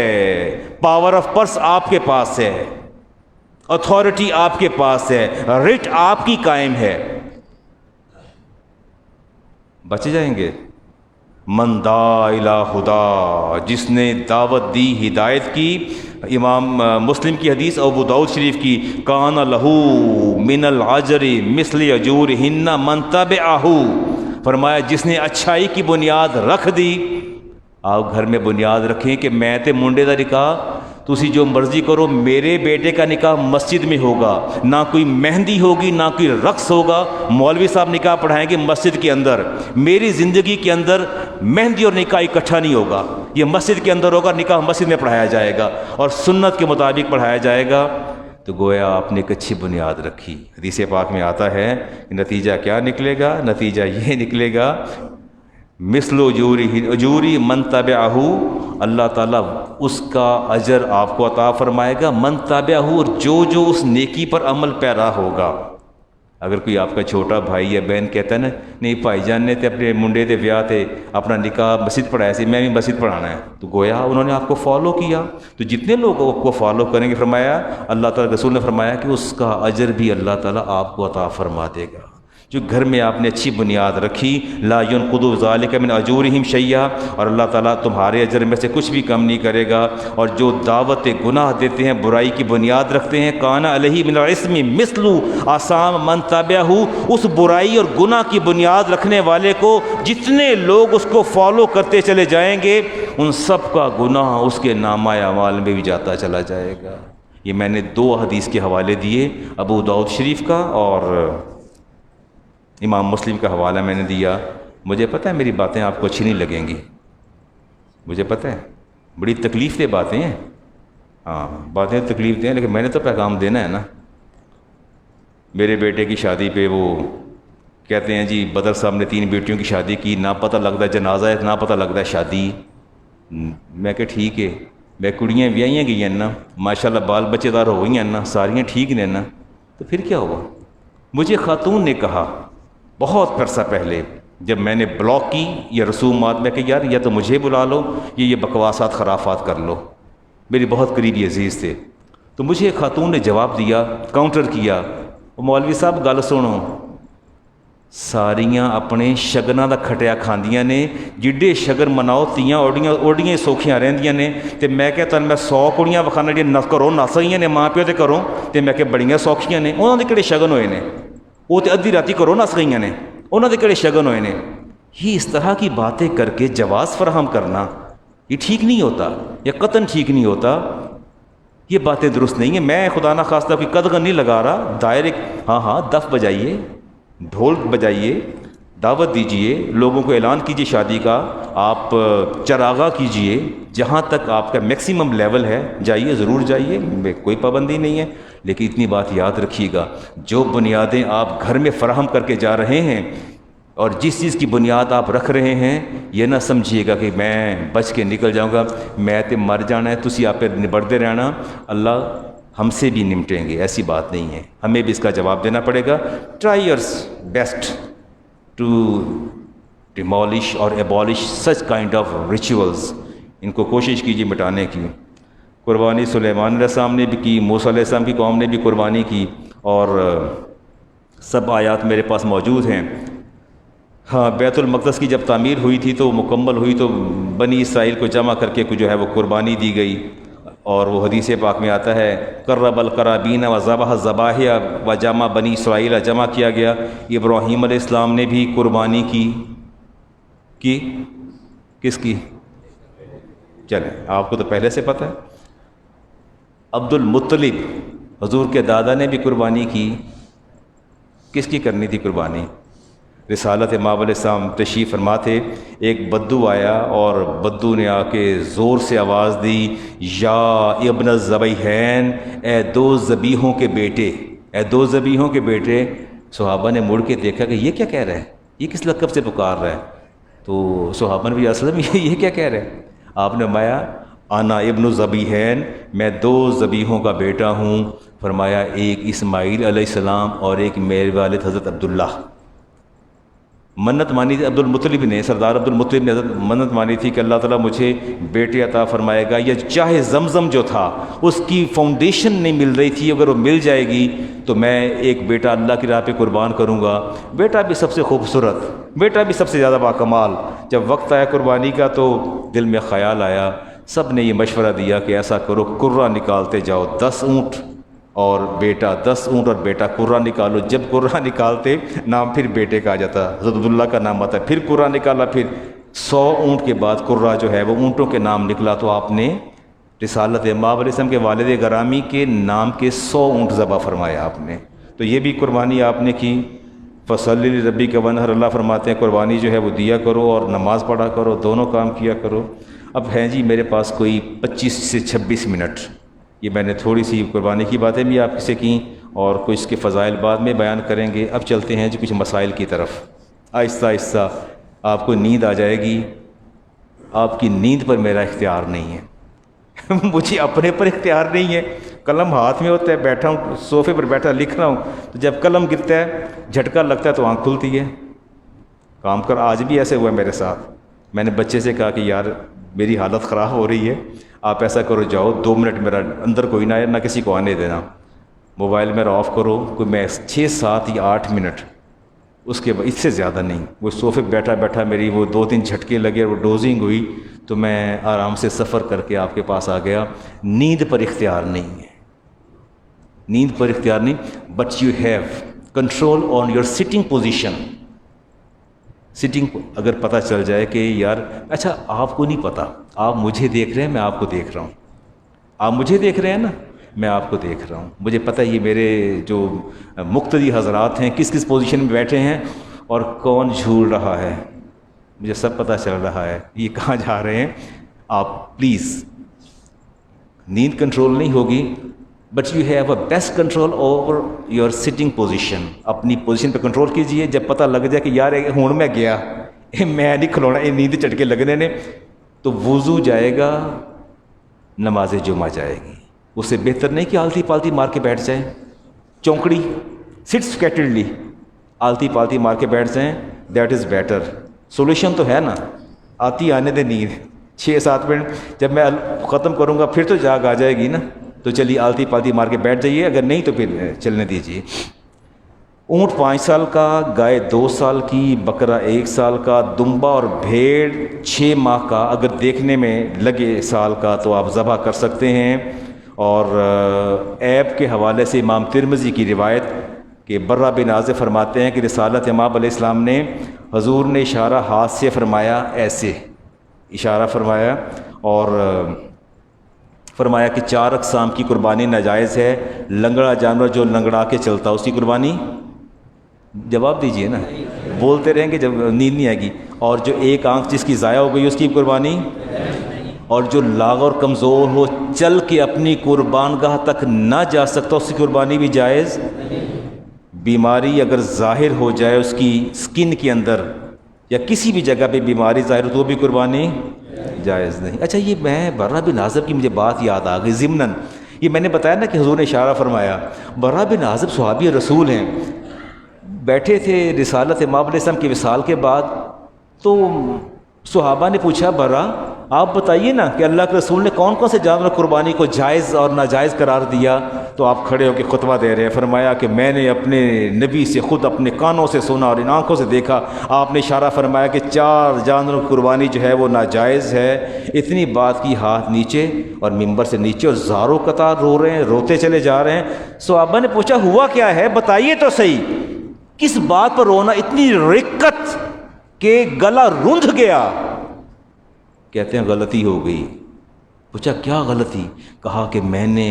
پاور آف پرس آپ کے پاس ہے، اتھارٹی آپ کے پاس ہے، رٹ آپ کی قائم ہے، بچ جائیں گے؟ من دعا الی ہدا، جس نے دعوت دی، ہدایت کی۔ امام مسلم کی حدیث، ابو داؤد شریف کی، کان لہو من العجر مثل اجورہن من تبعہ، فرمایا جس نے اچھائی کی بنیاد رکھ دی۔ آپ گھر میں بنیاد رکھیں کہ میں تے منڈے دا نکاح تسی جو مرضی کرو، میرے بیٹے کا نکاح مسجد میں ہوگا، نہ کوئی مہندی ہوگی، نہ کوئی رقص ہوگا، مولوی صاحب نکاح پڑھائیں گے مسجد کے اندر، میری زندگی کے اندر مہندی اور نکاح اکٹھا نہیں ہوگا، یہ مسجد کے اندر ہوگا، نکاح مسجد میں پڑھایا جائے گا اور سنت کے مطابق پڑھایا جائے گا۔ تو گویا آپ نے ایک اچھی بنیاد رکھی۔ حدیث پاک میں آتا ہے کہ نتیجہ کیا نکلے گا؟ نتیجہ یہ نکلے گا مثل اجوری من تبعہ، اللہ تعالیٰ اس کا اجر آپ کو عطا فرمائے گا، من تبعہ، اور جو اس نیکی پر عمل پیرا ہوگا۔ اگر کوئی آپ کا چھوٹا بھائی یا بہن کہتا ہے نا، نہیں بھائی جان نے تے اپنے منڈے دے بیاہ تے اپنا نکاح مسجد پڑھایا سی، میں بھی مسجد پڑھانا ہے، تو گویا انہوں نے آپ کو فالو کیا۔ تو جتنے لوگ آپ کو فالو کریں گے، فرمایا اللہ تعالیٰ رسول نے فرمایا کہ اس کا اجر بھی اللہ تعالیٰ آپ کو عطا فرما دے گا۔ جو گھر میں آپ نے اچھی بنیاد رکھی، لا ينقض ذلك من اجورہم شیئا، اور اللہ تعالیٰ تمہارے اجر میں سے کچھ بھی کم نہیں کرے گا۔ اور جو دعوت گناہ دیتے ہیں، برائی کی بنیاد رکھتے ہیں، کان علیہ من الاسم مثل آثام من تبعہ، اس برائی اور گناہ کی بنیاد رکھنے والے کو جتنے لوگ اس کو فالو کرتے چلے جائیں گے، ان سب کا گناہ اس کے نامہ اعمال میں بھی جاتا چلا جائے گا۔ یہ میں نے 2 حدیث کے حوالے دیے، ابو داؤد شریف کا اور امام مسلم کا حوالہ میں نے دیا۔ مجھے پتہ ہے میری باتیں آپ کو اچھی نہیں لگیں گی، مجھے پتہ ہے بڑی تکلیف دہ باتیں ہیں، ہاں باتیں تکلیف دیں، لیکن میں نے تو پیغام دینا ہے نا۔ میرے بیٹے کی شادی پہ وہ کہتے ہیں جی بدر صاحب نے 3 بیٹیوں کی شادی کی، نہ پتہ لگتا ہے جنازہ ہے، نہ پتہ لگتا ہے شادی۔ میں کہ ٹھیک ہے، میں کڑیاں ویاہیاں گئی ہیں نا، ماشاءاللہ بال بچے دار ہو گئی ہیں نا، ساریاں ٹھیک نے نا، تو پھر کیا ہوا؟ مجھے خاتون نے کہا بہت عرصہ پہلے، جب میں نے بلاک کی یہ رسومات میں، کہ یار یا تو مجھے بلا لو، یہ بکواسات خرافات کر لو، میری بہت قریبی عزیز تھے۔ تو مجھے ایک خاتون نے جواب دیا، کاؤنٹر کیا، مولوی صاحب گل سنو، ساریاں اپنے شگناں دا کھٹیا کھاندیاں نے، جڈے شگن مناؤ تیاں اوڈیاں سوکھیاں رہندیاں نے، تے میں کہ تن میں 100 کڑیاں وکھانا جی کرو نس گئی نے ماں پیو تے کرو، تے میں کہ بڑیاں سوکھیاں نے، انہوں دے کہڑے شگن ہوئے نے، وہ تے ادھی راتی کرو نس گئی نے، انہوں دے کہڑے شگن ہوئے نے۔ یہ اس طرح کی باتیں کر کے جواز فراہم کرنا یہ ٹھیک نہیں ہوتا، یہ قطعاً ٹھیک نہیں ہوتا، یہ باتیں درست نہیں ہیں۔ میں خدا نخواستہ کوئی قدغن نہیں لگا رہا، دائرے ہاں دف بجائیے، ڈھول بجائیے، دعوت دیجئے، لوگوں کو اعلان کیجئے شادی کا، آپ چراغاں کیجئے، جہاں تک آپ کا میکسیمم لیول ہے جائیے، ضرور جائیے، کوئی پابندی نہیں ہے۔ لیکن اتنی بات یاد رکھیے گا، جو بنیادیں آپ گھر میں فراہم کر کے جا رہے ہیں اور جس چیز کی بنیاد آپ رکھ رہے ہیں، یہ نہ سمجھیے گا کہ میں بچ کے نکل جاؤں گا، میں تے مر جانا ہے، تسی آپ پہ نبڑتے رہنا، اللہ ہم سے بھی نمٹیں گے، ایسی بات نہیں ہے، ہمیں بھی اس کا جواب دینا پڑے گا۔ Try your best to demolish اور abolish such kind of rituals, ان کو کوشش کیجیے مٹانے کی۔ قربانی سلیمان علیہ السلام نے بھی کی، موسیٰ علیہ السلام کی قوم نے بھی قربانی کی، اور سب آیات میرے پاس موجود ہیں۔ ہاں، بیت المقدس کی جب تعمیر ہوئی تھی تو مکمل ہوئی تو بنی اسرائیل کو جمع کر کے جو ہے وہ قربانی دی گئی، اور وہ حدیث پاک میں آتا ہے قرب القرابین و ذبح الذبائح و جمع بنی اسرائیل، جمع کیا گیا۔ ابراہیم علیہ السلام نے بھی قربانی کی کس کی؟ چلیں، آپ کو تو پہلے سے پتہ ہے۔ عبد المطلب حضور کے دادا نے بھی قربانی کی، کس کی کرنی تھی قربانی؟ رسالت امام علیہ السلام تشریف فرما تھے، ایک بدو آیا اور بدو نے آ کے زور سے آواز دی، یا ابن الذبیحین، اے دو ذبیحوں کے بیٹے، اے دو ذبیحوں کے بیٹے۔ صحابہ نے مڑ کے دیکھا کہ یہ کیا کہہ رہا ہے، یہ کس لقب سے پکار رہا ہے؟ تو صحابہ نے بھی اسلم یہ کیا کہہ رہے ہیں؟ آپ نے فرمایا انا ابن الذبیحین، میں دو ذبیحوں کا بیٹا ہوں۔ فرمایا ایک اسماعیل علیہ السلام اور ایک میرے والد حضرت عبداللہ۔ منت مانی تھی عبد المطلب نے، سردار عبد المطلب نے منت مانی تھی کہ اللہ تعالیٰ مجھے بیٹے عطا فرمائے گا، یا چاہے زمزم جو تھا اس کی فاؤنڈیشن نہیں مل رہی تھی، اگر وہ مل جائے گی تو میں ایک بیٹا اللہ کی راہ پہ قربان کروں گا۔ بیٹا بھی سب سے خوبصورت، بیٹا بھی سب سے زیادہ باکمال۔ جب وقت آیا قربانی کا تو دل میں خیال آیا، سب نے یہ مشورہ دیا کہ ایسا کرو، قرہ نکالتے جاؤ، 10 اونٹ اور بیٹا، 10 اونٹ اور بیٹا، قرہ نکالو۔ جب قرہ نکالتے نام پھر بیٹے کا آ جاتا، حضرت عبداللہ کا نام آتا، پھر قرہ نکالا، پھر 100 اونٹ کے بعد قرہ جو ہے وہ اونٹوں کے نام نکلا، تو آپ نے رسالت امام علیہ السلام کے والد گرامی کے نام کے 100 اونٹ ذبح فرمایا آپ نے۔ تو یہ بھی قربانی آپ نے کی۔ فصلی لربک وانحر، اللہ فرماتے ہیں قربانی جو ہے وہ دیا کرو اور نماز پڑھا کرو، دونوں کام کیا کرو۔ اب ہیں جی میرے پاس کوئی 25 سے 26 منٹ، یہ میں نے تھوڑی سی قربانی کی باتیں بھی آپ سے کیں اور کچھ اس کے فضائل بعد میں بیان کریں گے۔ اب چلتے ہیں جی کچھ مسائل کی طرف۔ آہستہ آہستہ آپ کو نیند آ جائے گی، آپ کی نیند پر میرا اختیار نہیں ہے مجھے اپنے پر اختیار نہیں ہے۔ قلم ہاتھ میں ہوتا ہے، بیٹھا ہوں صوفے پر بیٹھا لکھ رہا ہوں، تو جب قلم گرتا ہے، جھٹکا لگتا ہے تو آنکھ کھلتی ہے۔ کام کر، آج بھی ایسے ہوا ہے میرے ساتھ۔ میں نے بچے سے کہا کہ یار میری حالت خراب ہو رہی ہے، آپ ایسا کرو جاؤ 2 منٹ میرا اندر کوئی نہ آئے، نہ کسی کو آنے دینا، موبائل میرا آف کرو، کوئی میں 6 7 یا 8 منٹ، اس کے بعد اس سے زیادہ نہیں۔ وہ صوفے بیٹھا بیٹھا میری وہ 2-3 جھٹکے لگے، وہ ڈوزنگ ہوئی، تو میں آرام سے سفر کر کے آپ کے پاس آ گیا۔ نیند پر اختیار نہیں ہے، نیند پر اختیار نہیں، but you have control on your sitting position. Sitting اگر پتہ چل جائے کہ یار اچھا آپ کو نہیں پتہ، آپ مجھے دیکھ رہے ہیں، میں آپ کو دیکھ رہا ہوں، آپ مجھے دیکھ رہے ہیں نا، میں آپ کو دیکھ رہا ہوں، مجھے پتہ یہ میرے جو مقتدی حضرات ہیں کس کس پوزیشن میں بیٹھے ہیں اور کون جھول رہا ہے، مجھے سب پتہ چل رہا ہے یہ کہاں جا رہے ہیں۔ آپ پلیز، نیند کنٹرول نہیں ہوگی، but you have a best control over your sitting position. اپنی پوزیشن پہ کنٹرول کیجئے، جب پتہ لگ جائے کہ یار ہوں میں گیا، میں نہیں کھلونا، یہ نیند چٹکے لگنے نے، تو وضو جائے گا، نماز جمعہ جائے گی۔ اس سے بہتر نہیں کہ آلتی پالتی مار کے بیٹھ جائیں، چونکڑی سٹ سکیٹرلی آلتی پالتی مار کے بیٹھ جائیں، دیٹ از بیٹر۔ سولوشن تو ہے نا، آتی آنے دے نیند 6-7 منٹ، جب میں ختم کروں گا پھر تو جاگ آ جائے گی نا، تو چلیے آلتی پالتی مار کے بیٹھ جائیے، اگر نہیں تو پھر چلنے دیجیے۔ اونٹ 5 سال کا، گائے 2 سال کی، بکرا 1 سال کا، دمبا اور بھیڑ 6 ماہ کا، اگر دیکھنے میں لگے سال کا تو آپ ذبح کر سکتے ہیں۔ اور عیب کے حوالے سے امام ترمذی کی روایت کہ برہ بن عازب فرماتے ہیں کہ رسالت امام علیہ السلام نے حضور نے اشارہ ہاتھ سے فرمایا، ایسے اشارہ فرمایا، اور فرمایا کہ 4 اقسام کی قربانی ناجائز ہے۔ لنگڑا جانور جو لنگڑا کے چلتا اس کی قربانی، جواب دیجئے نا، بولتے رہیں گے جب نیند نہیں آئے گی۔ اور جو ایک آنکھ جس کی ضائع ہو گئی اس کی قربانی، اور جو لاغ اور کمزور ہو چل کے اپنی قربان گاہ تک نہ جا سکتا اس کی قربانی بھی جائز۔ بیماری اگر ظاہر ہو جائے اس کی سکن کے اندر یا کسی بھی جگہ پہ بیماری ظاہر ہو تو وہ بھی قربانی جائز نہیں۔ اچھا، یہ میں برہ بن عازب کی مجھے بات یاد آ گئی ضمناً، یہ میں نے بتایا نا کہ حضور نے اشارہ فرمایا۔ برہ بن عازب صحابی رسول ہیں، بیٹھے تھے رسالت امام علیہ السلام کی وصال کے بعد، تو صحابہ نے پوچھا برا آپ بتائیے نا کہ اللہ کے رسول نے کون کون سے جانور قربانی کو جائز اور ناجائز قرار دیا؟ تو آپ کھڑے ہو کے خطبہ دے رہے ہیں، فرمایا کہ میں نے اپنے نبی سے خود اپنے کانوں سے سنا اور ان آنکھوں سے دیکھا، آپ نے اشارہ فرمایا کہ 4 جانوروں کی قربانی جو ہے وہ ناجائز ہے۔ اتنی بات کی، ہاتھ نیچے اور ممبر سے نیچے، اور زاروں قطار رو رہے ہیں، روتے چلے جا رہے ہیں۔ صحابہ نے پوچھا ہوا کیا ہے، بتائیے تو صحیح، کس بات پر رونا؟ اتنی رقت کہ گلا روندھ گیا۔ کہتے ہیں غلطی ہو گئی۔ پوچھا کیا غلطی؟ کہا کہ میں نے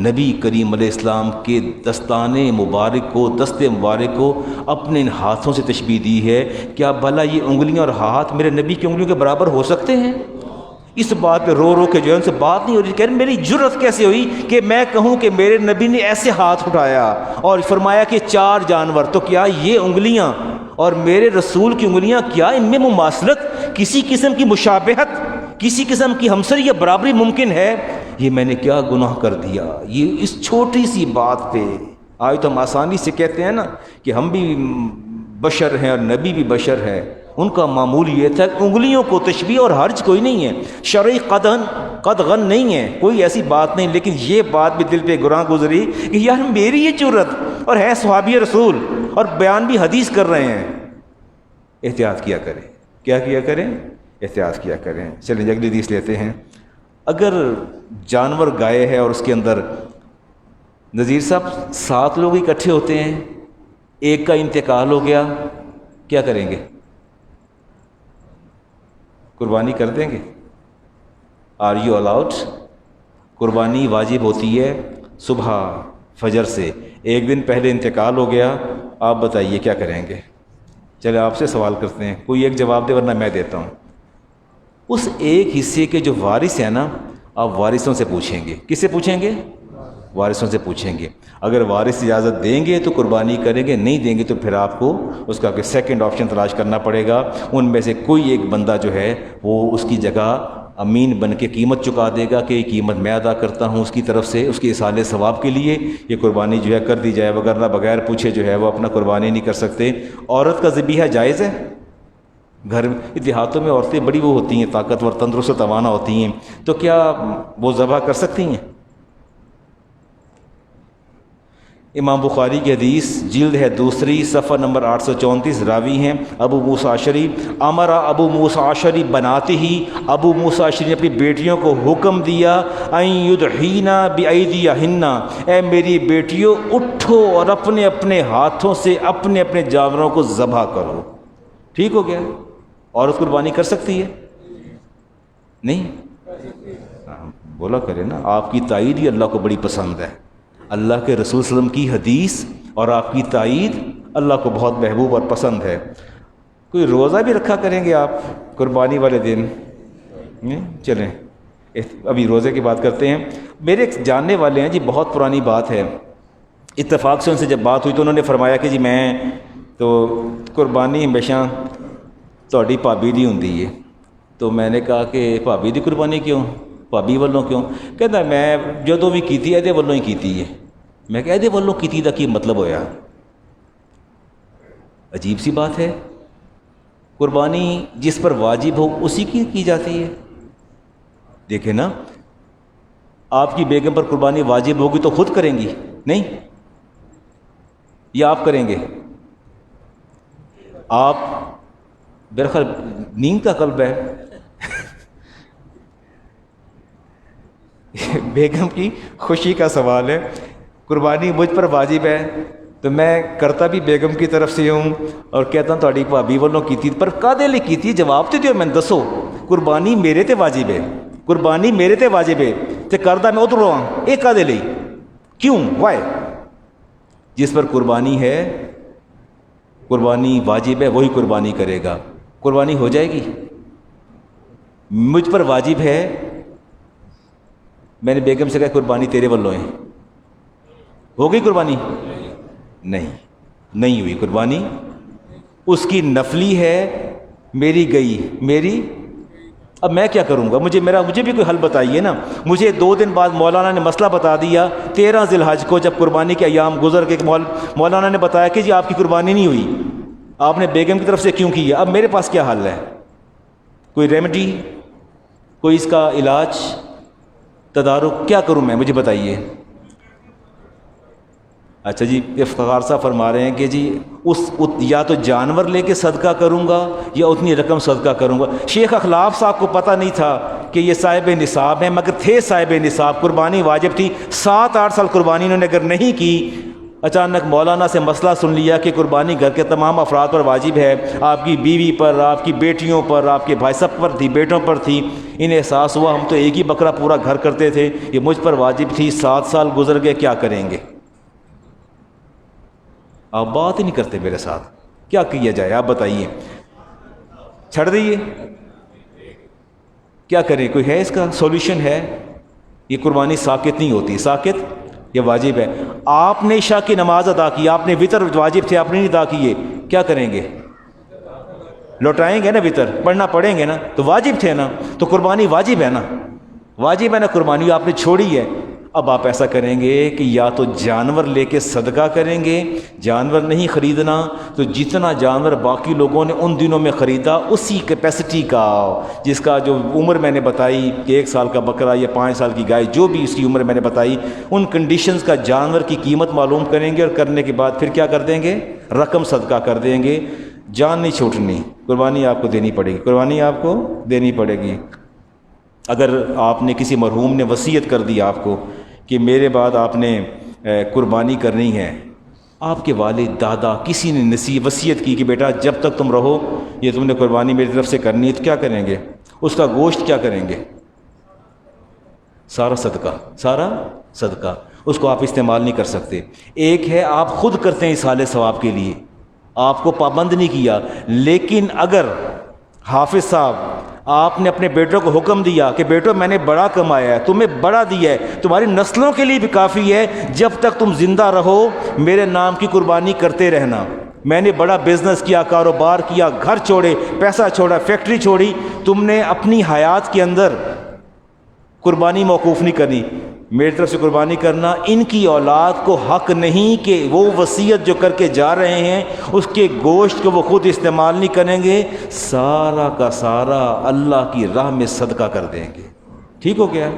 نبی کریم علیہ السلام کے دست مبارک کو اپنے ہاتھوں سے تشبیہ دی ہے، کیا بھلا یہ انگلیاں اور ہاتھ میرے نبی کی انگلیوں کے برابر ہو سکتے ہیں؟ اس بات پہ رو رو کے جو ہے ان سے بات نہیں ہو رہی، کہہ رہے میری جرت کیسے ہوئی کہ میں کہوں کہ میرے نبی نے ایسے ہاتھ اٹھایا اور فرمایا کہ 4 جانور، تو کیا یہ انگلیاں اور میرے رسول کی انگلیاں، کیا ان میں مماثلت، کسی قسم کی مشابہت، کسی قسم کی ہمسری یا برابری ممکن ہے؟ یہ میں نے کیا گناہ کر دیا؟ یہ اس چھوٹی سی بات پہ آج تو ہم آسانی سے کہتے ہیں نا کہ ہم بھی بشر ہیں اور نبی بھی بشر ہے۔ ان کا معمول یہ تھا کہ انگلیوں کو تشبیہ اور حرج کوئی نہیں ہے، شرعی قدغن نہیں ہے، کوئی ایسی بات نہیں، لیکن یہ بات بھی دل پہ گراں گزری کہ یار میری یہ جرت، اور ہے صحابی رسول اور بیان بھی حدیث کر رہے ہیں۔ احتیاط کیا کریں۔ کیا کیا کریں؟ احتیاط کیا کریں۔ چلیں اگلی حدیث لیتے ہیں۔ اگر جانور گائے ہے اور اس کے اندر نذیر صاحب 7 لوگ اکٹھے ہوتے ہیں، ایک کا انتقال ہو گیا، کیا کریں گے؟ قربانی کر دیں گے؟ Are you allowed? قربانی واجب ہوتی ہے صبح فجر سے، ایک دن پہلے انتقال ہو گیا، آپ بتائیے کیا کریں گے؟ چلے آپ سے سوال کرتے ہیں، کوئی ایک جواب دے ورنہ میں دیتا ہوں۔ اس ایک حصے کے جو وارث ہیں نا، آپ وارثوں سے پوچھیں گے۔ کس سے پوچھیں گے؟ وارثوں سے پوچھیں گے۔ اگر وارث اجازت دیں گے تو قربانی کریں گے، نہیں دیں گے تو پھر آپ کو اس کا کہ سیکنڈ آپشن تلاش کرنا پڑے گا۔ ان میں سے کوئی ایک بندہ جو ہے وہ اس کی جگہ امین بن کے قیمت چکا دے گا کہ یہ قیمت میں ادا کرتا ہوں اس کی طرف سے، اس کے ایصال ثواب کے لیے یہ قربانی جو ہے کر دی جائے، وگرنہ بغیر پوچھے جو ہے وہ اپنا قربانی نہیں کر سکتے۔ عورت کا ذبیحہ جائز ہے؟ گھر میں دیہاتوں میں عورتیں بڑی وہ ہوتی ہیں، طاقتور، تندرست و توانا ہوتی ہیں، تو کیا وہ ذبح کر سکتی ہیں؟ امام بخاری کی حدیث، جلد ہے 2، صفحہ نمبر 834، راوی ہیں ابو موسیٰ اشعری۔ امرا ابو موسیٰ اشعری بناتے ہی، ابو موسیٰ اشعری نے اپنی بیٹیوں کو حکم دیا، ان یدحینا بایدیہن، اے میری بیٹیوں اٹھو اور اپنے اپنے ہاتھوں سے اپنے اپنے جانوروں کو ذبح کرو۔ ٹھیک ہو گیا؟ عورت قربانی کر سکتی ہے؟ نہیں؟ بولا کرے نا، آپ کی تائید ہی اللہ کو بڑی پسند ہے۔ اللہ کے رسول صلی اللہ علیہ وسلم کی حدیث اور آپ کی تائید اللہ کو بہت محبوب اور پسند ہے۔ کوئی روزہ بھی رکھا کریں گے آپ قربانی والے دن؟ چلیں ابھی روزے کی بات کرتے ہیں۔ میرے ایک جاننے والے ہیں جی، بہت پرانی بات ہے، اتفاق سے ان سے جب بات ہوئی تو انہوں نے فرمایا کہ جی میں تو قربانی ہمیشہ تہاڈی بھابی دی ہوندی ہے۔ تو میں نے کہا کہ بھابی دی قربانی کیوں؟ بھابی والوں کیوں؟ کہتا میں جدوں بھی کیتی ہے والوں ہی کیتی ہے۔ میں کہ والوں کیتی دا کی مطلب ہویا؟ عجیب سی بات ہے، قربانی جس پر واجب ہو اسی کی جاتی ہے۔ دیکھیں نا، آپ کی بیگم پر قربانی واجب ہوگی تو خود کریں گی نہیں؟ یا آپ کریں گے؟ آپ برخل نیند کا قلب ہے بیگم کی خوشی کا سوال ہے، قربانی مجھ پر واجب ہے تو میں کرتا بھی بیگم کی طرف سے ہوں اور کہتا ہوں تھوڑی بھابی والوں کی پر کدے لے کی جواب تو دیو میں دسو قربانی میرے تے واجب ہے قربانی میرے تے واجب ہے تے کردا میں ادھروں ہاں یہ کدے لئی کیوں وائی جس پر قربانی ہے قربانی واجب ہے وہی قربانی کرے گا قربانی ہو جائے گی مجھ پر واجب ہے میں نے بیگم سے کہا قربانی تیرے والوں ہے ہو گئی قربانی نہیں ہوئی قربانی اس کی نفلی ہے میری گئی میری اب میں کیا کروں گا مجھے بھی کوئی حل بتائیے نا مجھے 2 دن بعد مولانا نے مسئلہ بتا دیا 13 ذی الحج کو جب قربانی کے ایام گزر کے مولانا نے بتایا کہ جی آپ کی قربانی نہیں ہوئی آپ نے بیگم کی طرف سے کیوں کی ہے اب میرے پاس کیا حل ہے کوئی ریمیڈی کوئی اس کا علاج تدارک کیا کروں میں مجھے بتائیے اچھا جی افتخار صاحب فرما رہے ہیں کہ جی یا تو جانور لے کے صدقہ کروں گا یا اتنی رقم صدقہ کروں گا شیخ اخلاف صاحب کو پتہ نہیں تھا کہ یہ صاحب نصاب ہیں مگر تھے صاحب نصاب قربانی واجب تھی 7-8 سال قربانی انہوں نے اگر نہیں کی اچانک مولانا سے مسئلہ سن لیا کہ قربانی گھر کے تمام افراد پر واجب ہے آپ کی بیوی پر آپ کی بیٹیوں پر آپ کے بھائی سب پر تھی بیٹوں پر تھی انہیں احساس ہوا ہم تو ایک ہی بکرا پورا گھر کرتے تھے یہ مجھ پر واجب تھی 7 سال گزر گئے کیا کریں گے آپ بات ہی نہیں کرتے میرے ساتھ کیا کیا جائے آپ بتائیے چھڑ دئیے کیا کریں کوئی ہے اس کا سولوشن ہے یہ قربانی ساقط نہیں ہوتی ساقط یہ واجب ہے آپ نے عشاء کی نماز ادا کی آپ نے وطر واجب تھے آپ نے نہیں ادا کیے کیا کریں گے لوٹائیں گے نا وطر پڑھنا پڑیں گے نا تو واجب تھے نا تو قربانی واجب ہے نا قربانی آپ نے چھوڑی ہے اب آپ ایسا کریں گے کہ یا تو جانور لے کے صدقہ کریں گے جانور نہیں خریدنا تو جتنا جانور باقی لوگوں نے ان دنوں میں خریدا اسی کیپیسٹی کا جس کا جو عمر میں نے بتائی کہ 1 سال کا بکرا یا 5 سال کی گائے جو بھی اس کی عمر میں نے بتائی ان کنڈیشنز کا جانور کی قیمت معلوم کریں گے اور کرنے کے بعد پھر کیا کر دیں گے رقم صدقہ کر دیں گے جان نہیں چھوٹنی قربانی آپ کو دینی پڑے گی اگر آپ نے کسی مرحوم نے وصیت کر دی آپ کو کہ میرے بعد آپ نے قربانی کرنی ہے آپ کے والد دادا کسی نے وصیت کی کہ بیٹا جب تک تم رہو یہ تم نے قربانی میری طرف سے کرنی ہے تو کیا کریں گے اس کا گوشت کیا کریں گے سارا صدقہ اس کو آپ استعمال نہیں کر سکتے ایک ہے آپ خود کرتے ہیں اصحال ثواب کے لیے آپ کو پابند نہیں کیا لیکن اگر حافظ صاحب آپ نے اپنے بیٹوں کو حکم دیا کہ بیٹو میں نے بڑا کمایا ہے تمہیں بڑا دیا ہے تمہاری نسلوں کے لیے بھی کافی ہے جب تک تم زندہ رہو میرے نام کی قربانی کرتے رہنا میں نے بڑا بزنس کیا کاروبار کیا گھر چھوڑے پیسہ چھوڑا فیکٹری چھوڑی تم نے اپنی حیات کے اندر قربانی موقوف نہیں کرنی میری طرف سے قربانی کرنا ان کی اولاد کو حق نہیں کہ وہ وصیت جو کر کے جا رہے ہیں اس کے گوشت کو وہ خود استعمال نہیں کریں گے سارا کا سارا اللہ کی راہ میں صدقہ کر دیں گے ٹھیک ہو گیا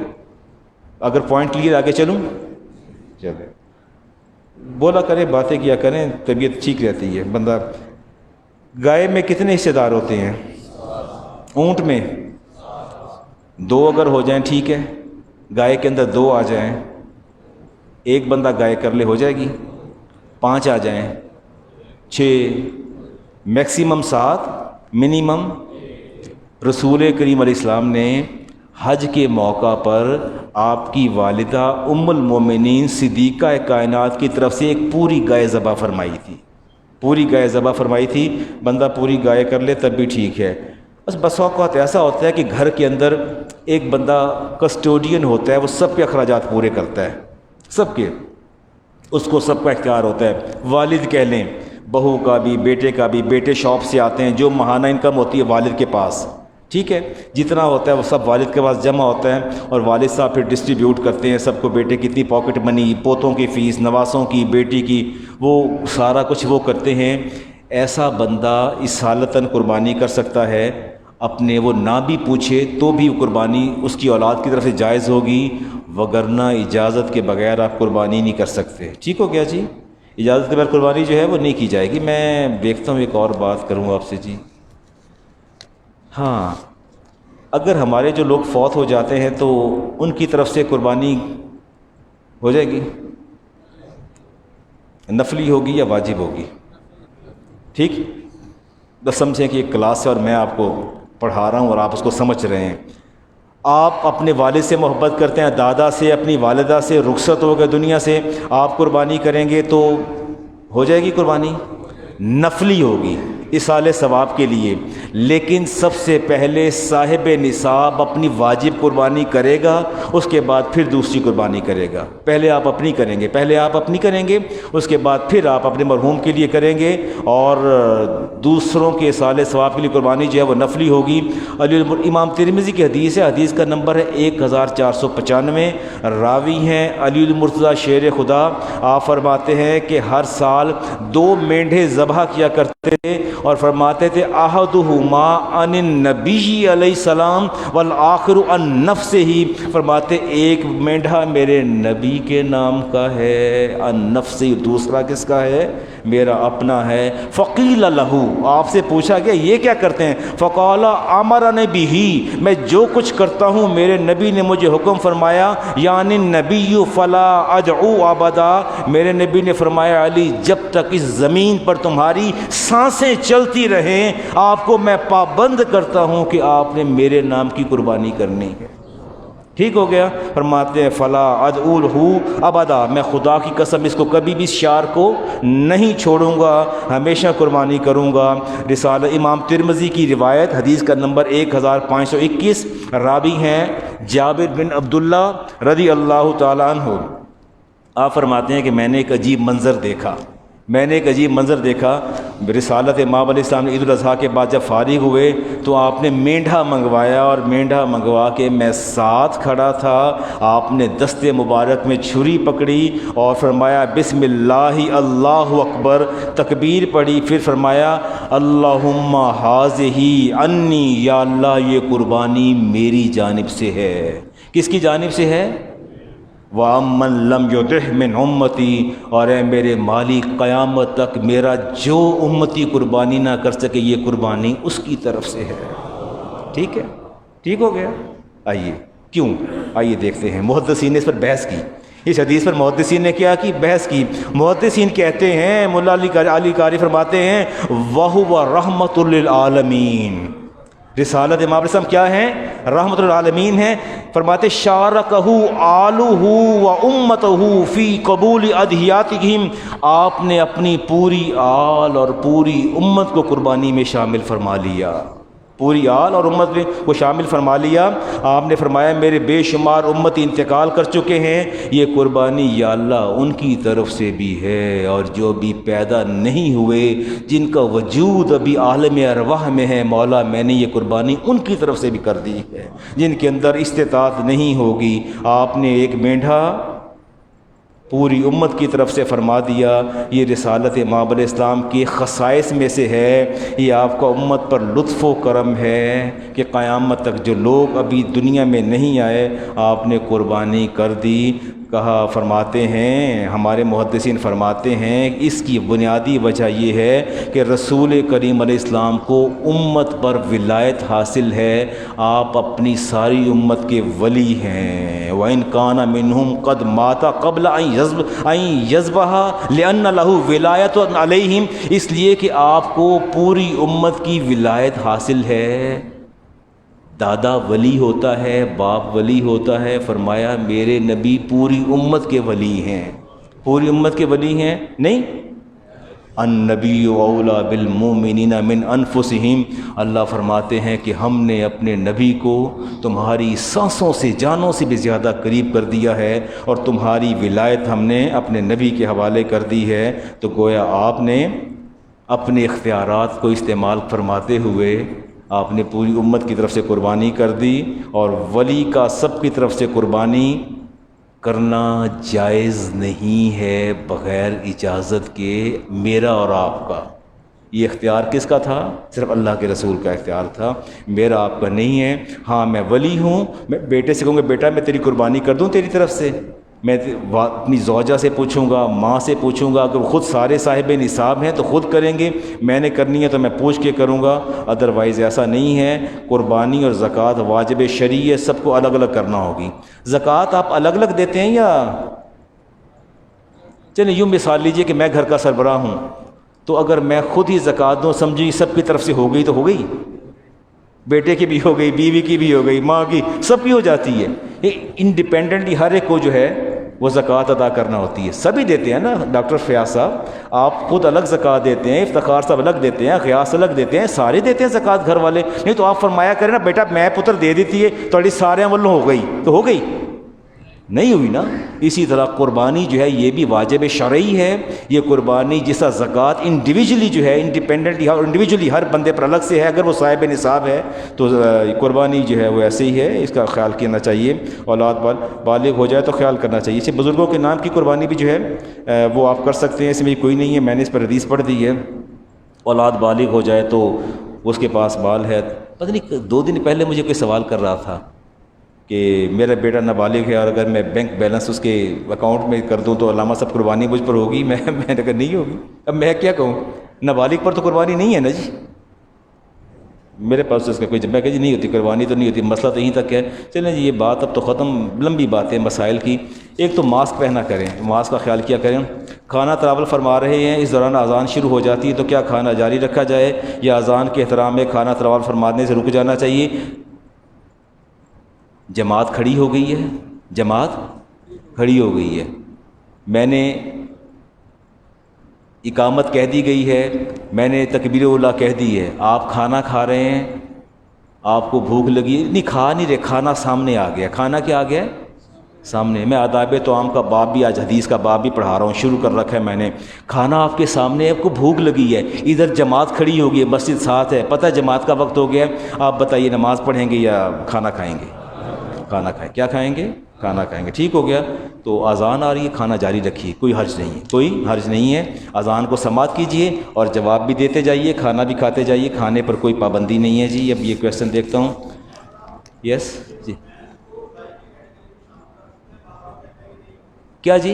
اگر پوائنٹ کلیئر آگے چلوں چلے بولا کریں باتیں کیا کریں طبیعت ٹھیک رہتی ہے بندہ گائے میں کتنے حصے دار ہوتے ہیں اونٹ میں 2 اگر ہو جائیں ٹھیک ہے گائے کے اندر 2 آ جائیں ایک بندہ گائے کر لے ہو جائے گی 5 آ جائیں 6 میکسیمم 7 منیمم رسول کریم علیہ السلام نے حج کے موقع پر آپ کی والدہ ام المومنین صدیقہ کائنات کی طرف سے ایک پوری گائے ذبح فرمائی تھی بندہ پوری گائے کر لے تب بھی ٹھیک ہے بس اوقات ایسا ہوتا ہے کہ گھر کے اندر ایک بندہ کسٹوڈین ہوتا ہے وہ سب کے اخراجات پورے کرتا ہے سب کے اس کو سب کا اختیار ہوتا ہے والد کہہ لیں بہو کا بھی بیٹے کا بھی بیٹے شاپ سے آتے ہیں جو ماہانہ انکم ہوتی ہے والد کے پاس ٹھیک ہے جتنا ہوتا ہے وہ سب والد کے پاس جمع ہوتا ہے اور والد صاحب پھر ڈسٹریبیوٹ کرتے ہیں سب کو بیٹے کتنی پاکٹ منی پوتوں کی فیس نواسوں کی بیٹی کی وہ سارا کچھ وہ کرتے ہیں ایسا بندہ اس حالتاً قربانی کر سکتا ہے اپنے وہ نہ بھی پوچھے تو بھی قربانی اس کی اولاد کی طرف سے جائز ہوگی وگرنہ اجازت کے بغیر آپ قربانی نہیں کر سکتے ٹھیک ہو گیا جی اجازت کے بغیر قربانی جو ہے وہ نہیں کی جائے گی میں دیکھتا ہوں ایک اور بات کروں آپ سے جی ہاں اگر ہمارے جو لوگ فوت ہو جاتے ہیں تو ان کی طرف سے قربانی ہو جائے گی نفلی ہوگی یا واجب ہوگی؟ ٹھیک، بس سمجھیں کہ یہ کلاس ہے اور میں آپ کو پڑھا رہا ہوں اور آپ اس کو سمجھ رہے ہیں۔ آپ اپنے والد سے محبت کرتے ہیں، دادا سے، اپنی والدہ سے، رخصت ہو گئے دنیا سے، آپ قربانی کریں گے تو ہو جائے گی قربانی؟ نفلی ہوگی، اصالِ ثواب کے لیے، لیکن سب سے پہلے صاحب نصاب اپنی واجب قربانی کرے گا، اس کے بعد پھر دوسری قربانی کرے گا۔ پہلے آپ اپنی کریں گے، اس کے بعد پھر آپ اپنے مرحوم کے لیے کریں گے، اور دوسروں کے اصالِ ثواب کے لیے قربانی جو ہے وہ نفلی ہوگی۔ امام ترمذی کی حدیث ہے، حدیث کا نمبر ہے 1495، راوی ہیں علی المرتضیٰ شیر خدا۔ آپ فرماتے ہیں کہ ہر سال 2 مینڈھے ذبح کیا کرتے تھے، اور فرماتے تھے احدہما عن النبی علیہ السلام والآخر عن نفسہ، فرماتے ایک مینڈھا میرے نبی کے نام کا ہے، عن نفسہ، دوسرا کس کا ہے؟ میرا اپنا ہے۔ فقیل لہ، آپ سے پوچھا گیا یہ کیا کرتے ہیں؟ فقال امرنی بہ، میں جو کچھ کرتا ہوں میرے نبی نے مجھے حکم فرمایا، یعنی نبی فلا ادعو ابدا، میرے نبی نے فرمایا علی جب تک اس زمین پر تمہاری سانسیں چلتی رہیں آپ کو میں پابند کرتا ہوں کہ آپ نے میرے نام کی قربانی کرنی ہے۔ ٹھیک ہو گیا؟ فرماتے ہیں فلا ادعو ابدا، میں خدا کی قسم اس کو کبھی بھی شعر کو نہیں چھوڑوں گا، ہمیشہ قربانی کروں گا۔ رسالہ امام ترمذی کی روایت، حدیث کا نمبر 1521، راوی ہیں جابر بن عبداللہ رضی اللہ تعالیٰ عنہ۔ آپ فرماتے ہیں کہ میں نے ایک عجیب منظر دیکھا، رسالت امام علیہ السلام نے عید الاضحیٰ کے بعد جب فارغ ہوئے تو آپ نے مینڈھا منگوایا، اور مینڈھا منگوا کے میں ساتھ کھڑا تھا، آپ نے دست مبارک میں چھری پکڑی اور فرمایا بسم اللہ اللہ اکبر، تکبیر پڑھی، پھر فرمایا اللہم ھذہ انی، یا اللہ یہ قربانی میری جانب سے ہے۔ کس کی جانب سے ہے؟ وَأَمَّن لَّمْ يُطِعْ مِنْ أُمَّتِي، اور اے میرے مالک قیامت تک میرا جو امتی قربانی نہ کر سکے یہ قربانی اس کی طرف سے ہے۔ ٹھیک ہے، ٹھیک ہو گیا؟ آئیے دیکھتے ہیں، محدثین نے اس پر بحث کی، اس حدیث پر محدثین نے کیا کی؟ بحث کی۔ محدثین کہتے ہیں، مولا علی قاری فرماتے ہیں وَهُوَ رَحْمَةٌ لِّلْعَالَمِينَ، رسالت امام علیہ السلام کیا ہیں؟ رحمت للعالمین ہیں۔ فرماتے شارکہ آلہ و امتہ فی قبول اضحیاتہم، آپ نے اپنی پوری آل اور پوری امت کو قربانی میں شامل فرما لیا، پوری آل اور امت کو شامل فرما لیا۔ آپ نے فرمایا میرے بے شمار امتی انتقال کر چکے ہیں، یہ قربانی یا اللہ ان کی طرف سے بھی ہے، اور جو بھی پیدا نہیں ہوئے جن کا وجود ابھی عالم ارواح میں ہے، مولا میں نے یہ قربانی ان کی طرف سے بھی کر دی ہے، جن کے اندر استطاعت نہیں ہوگی۔ آپ نے ایک مینڈھا پوری امت کی طرف سے فرما دیا۔ یہ رسالت امام علیہ السلام کی خصائص میں سے ہے، یہ آپ کا امت پر لطف و کرم ہے کہ قیامت تک جو لوگ ابھی دنیا میں نہیں آئے آپ نے قربانی کر دی۔ کہا فرماتے ہیں، ہمارے محدثین فرماتے ہیں اس کی بنیادی وجہ یہ ہے کہ رسول کریم علیہ السلام کو امت پر ولایت حاصل ہے، آپ اپنی ساری امت کے ولی ہیں۔ وَإِنْ كَانَ مِنْهُمْ قَدْ مَاتَ قَبْلَ أَنْ يَذْبَحَ لِأَنَّ لَهُ وِلَایَةٌ عَلَيْهِمْ، اس لیے کہ آپ کو پوری امت کی ولایت حاصل ہے۔ دادا ولی ہوتا ہے، باپ ولی ہوتا ہے، فرمایا میرے نبی پوری امت کے ولی ہیں، پوری امت کے ولی ہیں نہیں؟ النبی اولیٰ بالمؤمنین من انفسہم، اللہ فرماتے ہیں کہ ہم نے اپنے نبی کو تمہاری سانسوں سے، جانوں سے بھی زیادہ قریب کر دیا ہے، اور تمہاری ولایت ہم نے اپنے نبی کے حوالے کر دی ہے۔ تو گویا آپ نے اپنے اختیارات کو استعمال فرماتے ہوئے آپ نے پوری امت کی طرف سے قربانی کر دی، اور ولی کا سب کی طرف سے قربانی کرنا جائز نہیں ہے بغیر اجازت کے، میرا اور آپ کا۔ یہ اختیار کس کا تھا؟ صرف اللہ کے رسول کا اختیار تھا، میرا آپ کا نہیں ہے۔ ہاں میں ولی ہوں، میں بیٹے سے کہوں گا بیٹا میں تیری قربانی کر دوں تیری طرف سے، میں اپنی زوجہ سے پوچھوں گا، ماں سے پوچھوں گا، اگر خود سارے صاحب نصاب ہیں تو خود کریں گے، میں نے کرنی ہے تو میں پوچھ کے کروں گا، ادروائز ایسا نہیں ہے۔ قربانی اور زکوٰۃ واجب شرعی ہے، سب کو الگ الگ کرنا ہوگی۔ زکوٰۃ آپ الگ الگ دیتے ہیں یا چلیں یوں مثال لیجئے کہ میں گھر کا سربراہ ہوں، تو اگر میں خود ہی زکوٰۃ دوں، سمجھیے سب کی طرف سے ہو گئی تو ہو گئی، بیٹے کی بھی ہو گئی، بیوی کی بھی ہو گئی، ماں کی، سب کی ہو جاتی ہے۔ انڈیپینڈنٹلی ہر ایک کو جو ہے وہ زکوٰۃ ادا کرنا ہوتی ہے۔ سبھی دیتے ہیں نا، ڈاکٹر فیاض صاحب آپ خود الگ زکوٰۃ دیتے ہیں، افتخار صاحب الگ دیتے ہیں، غیاث الگ دیتے ہیں، سارے دیتے ہیں زکوٰۃ گھر والے۔ نہیں تو آپ فرمایا کریں نا بیٹا میں پتر دے دیتی ہے تھوڑی سارے والوں ہو گئی، تو ہو گئی نہیں ہوئی نا۔ اسی طرح قربانی جو ہے یہ بھی واجب شرعی ہے۔ یہ قربانی جیسا زکوٰۃ انڈیویجولی جو ہے انڈیویجولی ہر بندے پر الگ سے ہے، اگر وہ صاحب نصاب ہے تو قربانی جو ہے وہ ایسے ہی ہے، اس کا خیال کرنا چاہیے۔ اولاد بالغ ہو جائے تو خیال کرنا چاہیے۔ اسے بزرگوں کے نام کی قربانی بھی جو ہے وہ آپ کر سکتے ہیں، اس میں کوئی نہیں ہے، میں نے اس پر حدیث پڑھ دی ہے۔ اولاد بالغ ہو جائے تو اس کے پاس بال ہے۔ پتہ نہیں 2 دن پہلے مجھے کوئی سوال کر رہا تھا کہ میرا بیٹا نابالغ ہے اور اگر میں بینک بیلنس اس کے اکاؤنٹ میں کر دوں تو علامہ صاحب قربانی مجھ پر ہوگی؟ میں نے کہا نہیں ہوگی۔ اب میں کیا کہوں، نابالغ پر تو قربانی نہیں ہے نا جی، میرے پاس اس کا کوئی، میں کہا جی نہیں ہوتی قربانی، تو نہیں ہوتی، مسئلہ تو یہیں تک ہے۔ چلیں جی یہ بات اب تو ختم، لمبی بات ہے مسائل کی۔ ایک تو ماسک پہنا کریں، ماسک کا خیال کیا کریں۔ کھانا تناول فرما رہے ہیں، اس دوران اذان شروع ہو جاتی ہے تو کیا کھانا جاری رکھا جائے یا اذان کے احترام میں کھانا تناول فرمانے سے رک جانا چاہیے؟ جماعت کھڑی ہو گئی ہے، جماعت کھڑی ہو گئی ہے، میں نے اقامت کہہ دی گئی ہے، میں نے تکبیر اولیٰ کہہ دی ہے، آپ کھانا کھا رہے ہیں، آپ کو بھوک لگی ہے، نہیں کھا نہیں رہے، کھانا سامنے آ گیا۔ کھانا کیا آ گیا؟ سامنے۔ میں آداب طعام کا باب بھی، آج حدیث کا باب بھی پڑھا رہا ہوں، شروع کر رکھا ہے میں نے۔ کھانا آپ کے سامنے ہے، آپ کو بھوک لگی ہے، ادھر جماعت کھڑی ہوگی ہے، مسجد ساتھ ہے، پتہ ہے جماعت کا وقت ہو گیا ہے، آپ بتائیے نماز پڑھیں گے یا کھانا کھائیں گے؟ کھانا کھائیں۔ کیا کھائیں گے؟ کھانا کھائیں گے۔ ٹھیک ہو گیا، تو اذان آ رہی ہے، کھانا جاری رکھیے، کوئی حرج نہیں ہے، کوئی حرج نہیں ہے۔ اذان کو سماعت کیجئے اور جواب بھی دیتے جائیے، کھانا بھی کھاتے جائیے، کھانے پر کوئی پابندی نہیں ہے جی۔ اب یہ کویسچن دیکھتا ہوں۔ یس جی، کیا جی؟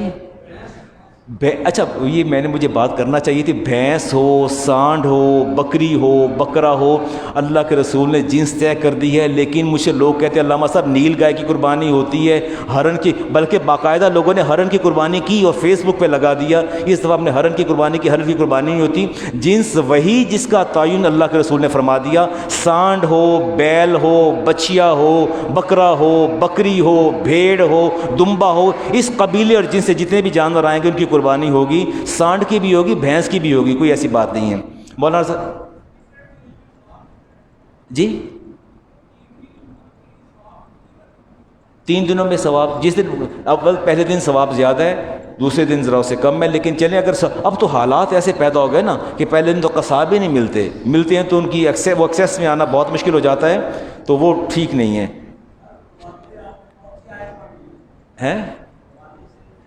اچھا یہ میں نے مجھے بات کرنا چاہیے تھی، بھینس ہو، سانڈ ہو، بکری ہو، بکرا ہو، اللہ کے رسول نے جنس طے کر دی ہے، لیکن مجھ سے لوگ کہتے ہیں علامہ صاحب نیل گائے کی قربانی ہوتی ہے، ہرن کی، بلکہ باقاعدہ لوگوں نے ہرن کی قربانی کی اور فیس بک پہ لگا دیا، اس دفعہ ہم نے ہرن کی قربانی کی، ہرن کی قربانی نہیں ہوتی۔ جنس وہی جس کا تعین اللہ کے رسول نے فرما دیا، سانڈ ہو، بیل ہو، بچیا ہو، بکرا ہو، بکری ہو، بھیڑ ہو، دمبا ہو، اس قبیلے اور جنس سے جتنے بھی جانور آئیں گے ان کی قربانی ہوگی، سانڈ کی بھی ہوگی، بھینس کی بھی ہوگی، کوئی ایسی بات نہیں ہے۔ مولانا صاحب جی 3 دنوں میں ثواب، جس دن اول پہلے دن ثواب زیادہ ہے، دوسرے دن ذرا سے کم ہے، لیکن چلیں اگر اب تو حالات ایسے پیدا ہو گئے نا کہ پہلے دن تو قصاب ہی نہیں ملتے ہیں تو ان کی وہ ایکسیس میں آنا بہت مشکل ہو جاتا ہے، تو وہ ٹھیک نہیں ہے۔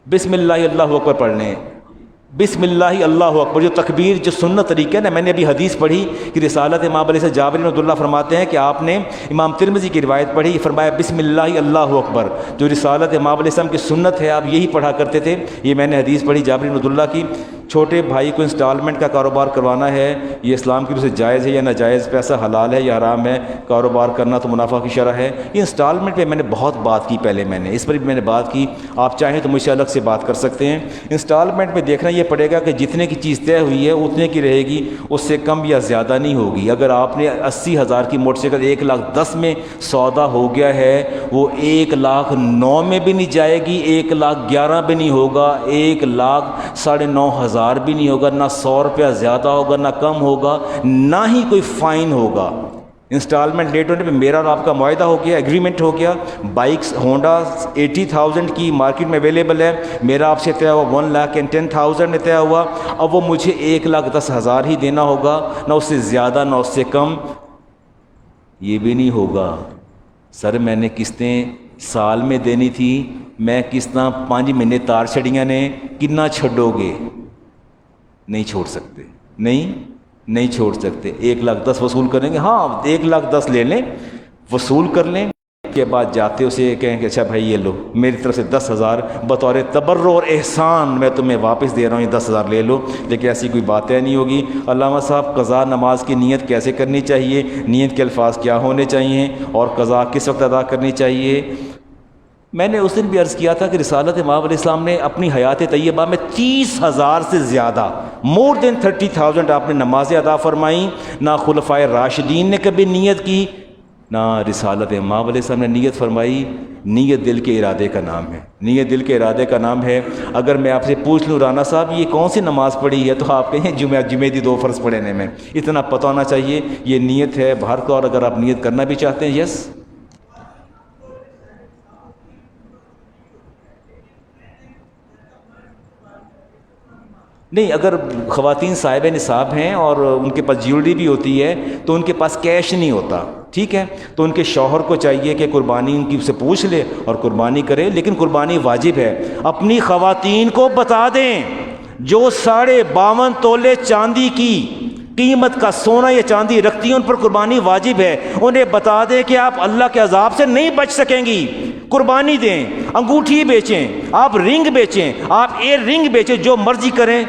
بسم اللہ اللہ اکبر پڑھنے، بسم اللہ اللہ اکبر، جو تکبیر جو سنت طریقہ ہے نا، میں نے ابھی حدیث پڑھی کہ رسالت امام علیہ سے جابر بن عبداللہ فرماتے ہیں کہ آپ نے امام ترمذی کی روایت پڑھی، فرمایا بسم اللہ اللہ اکبر، جو رسالت امام علیہ السلام کی سنت ہے آپ یہی پڑھا کرتے تھے۔ یہ میں نے حدیث پڑھی جابر بن عبداللہ کی۔ چھوٹے بھائی کو انسٹالمنٹ کا کاروبار کروانا ہے، یہ اسلام کی روح سے جائز ہے یا ناجائز، پیسہ حلال ہے یا حرام ہے، کاروبار کرنا تو منافع کی شرح ہے؟ یہ انسٹالمنٹ پہ میں نے بہت بات کی، پہلے میں نے اس پر بھی میں نے بات کی، آپ چاہیں تو مجھ سے الگ سے بات کر سکتے ہیں۔ انسٹالمنٹ میں دیکھنا یہ پڑے گا کہ جتنے کی چیز طے ہوئی ہے اتنے کی رہے گی، اس سے کم یا زیادہ نہیں ہوگی۔ اگر آپ نے 80,000 کی موٹر سائیکل 1,10,000 میں سودا ہو گیا ہے، وہ 1,09,000 میں بھی نہیں جائے گی، 1,11,000 بھی نہیں ہوگا، 1,09,500 بھی نہیں ہوگا، نہ 100 روپیہ زیادہ ہوگا، نہ کم ہوگا، نہ ہی کوئی فائن ہوگا۔ انسٹالمنٹ لیٹ ہونے پہ میرا اور آپ کا معاہدہ ہو گیا، ایگریمنٹ ہو گیا۔ بائکس ہونڈا 80,000 کی مارکیٹ میں اویلیبل ہے، میرا آپ سے طے ہوا 1,10,000 میں طے ہوا، اب وہ مجھے 1,10,000 ہی دینا ہوگا، نہ اس سے زیادہ نہ اس سے کم۔ یہ بھی نہیں ہوگا سر میں نے قسطیں سال میں دینی تھی، میں قسطاں 5 مہینے تار چھڑیاں نے، کنا چھڈو گے؟ نہیں چھوڑ سکتے، نہیں چھوڑ سکتے۔ 1,10,000 وصول کریں گے، ہاں 1,10,000 لے لیں، وصول کر لیں، کے بعد جاتے اسے کہیں کہ اچھا بھائی یہ لو، میری طرف سے 10,000 بطور تبرع اور احسان میں تمہیں واپس دے رہا ہوں، یہ 10,000 لے لو۔ لیکن ایسی کوئی باتیں نہیں ہوگی۔ علامہ صاحب قضا نماز کی نیت کیسے کرنی چاہیے، نیت کے الفاظ کیا ہونے چاہیے اور قضا کس وقت ادا کرنی چاہیے؟ میں نے اس دن بھی عرض کیا تھا کہ رسالت مآب علیہ السلام نے اپنی حیات طیبہ میں 30,000 سے زیادہ مور دین 30,000 آپ نے نمازیں ادا فرمائیں. نہ خلفائے راشدین نے کبھی نیت کی، نہ رسالت مآب علیہ السلام نے نیت فرمائی. نیت دل کے ارادے کا نام ہے، نیت دل کے ارادے کا نام ہے. اگر میں آپ سے پوچھ لوں رانا صاحب یہ کون سی نماز پڑھی ہے، تو آپ کہیں جمعے دی 2 فرض پڑھنے میں. اتنا پتہ ہونا چاہیے یہ نیت ہے باہر کا. اور اگر آپ نیت کرنا بھی چاہتے ہیں، یس نہیں، اگر خواتین صاحب نصاب ہیں اور ان کے پاس جیولری بھی ہوتی ہے تو ان کے پاس کیش نہیں ہوتا، ٹھیک ہے، تو ان کے شوہر کو چاہیے کہ قربانی ان کی سے پوچھ لے اور قربانی کرے. لیکن قربانی واجب ہے. اپنی خواتین کو بتا دیں جو 52.5 تولے چاندی کی قیمت کا سونا یا چاندی رکھتی ہیں، ان پر قربانی واجب ہے. انہیں بتا دیں کہ آپ اللہ کے عذاب سے نہیں بچ سکیں گی. قربانی دیں، انگوٹھی بیچیں، آپ رنگ بیچیں، آپ ایئر رنگ بیچیں، جو مرضی کریں.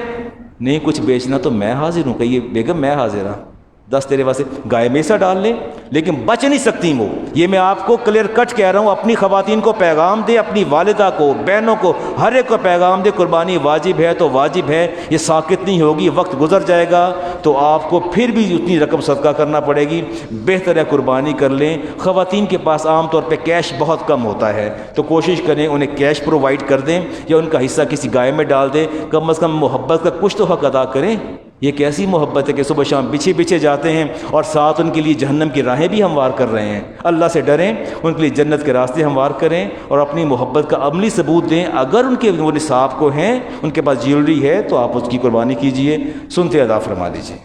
نہیں کچھ بیچنا تو میں حاضر ہوں. کہیے بیگم میں حاضر ہوں، 10 تیرے واسطے گائے میں سے ڈال لیں، لیکن بچ نہیں سکتی وہ. یہ میں آپ کو کلیئر کٹ کہہ رہا ہوں. اپنی خواتین کو پیغام دے، اپنی والدہ کو، بہنوں کو، ہر ایک کو پیغام دے قربانی واجب ہے تو واجب ہے. یہ ساکت نہیں ہوگی. وقت گزر جائے گا تو آپ کو پھر بھی اتنی رقم صدقہ کرنا پڑے گی. بہتر ہے قربانی کر لیں. خواتین کے پاس عام طور پہ کیش بہت کم ہوتا ہے تو کوشش کریں انہیں کیش پرووائڈ کر دیں یا ان کا حصہ کسی گائے میں ڈال دیں. کم از کم محبت کا کچھ تو حق ادا کریں. یہ کیسی محبت ہے کہ صبح شام پیچھے جاتے ہیں اور ساتھ ان کے لیے جہنم کی راہیں بھی ہموار کر رہے ہیں. اللہ سے ڈریں، ان کے لیے جنت کے راستے ہموار کریں اور اپنی محبت کا عملی ثبوت دیں. اگر ان کے وہ نصاب کو ہیں، ان کے پاس جیولری ہے تو آپ اس کی قربانی کیجئے. سنتے ادا فرما دیجیے.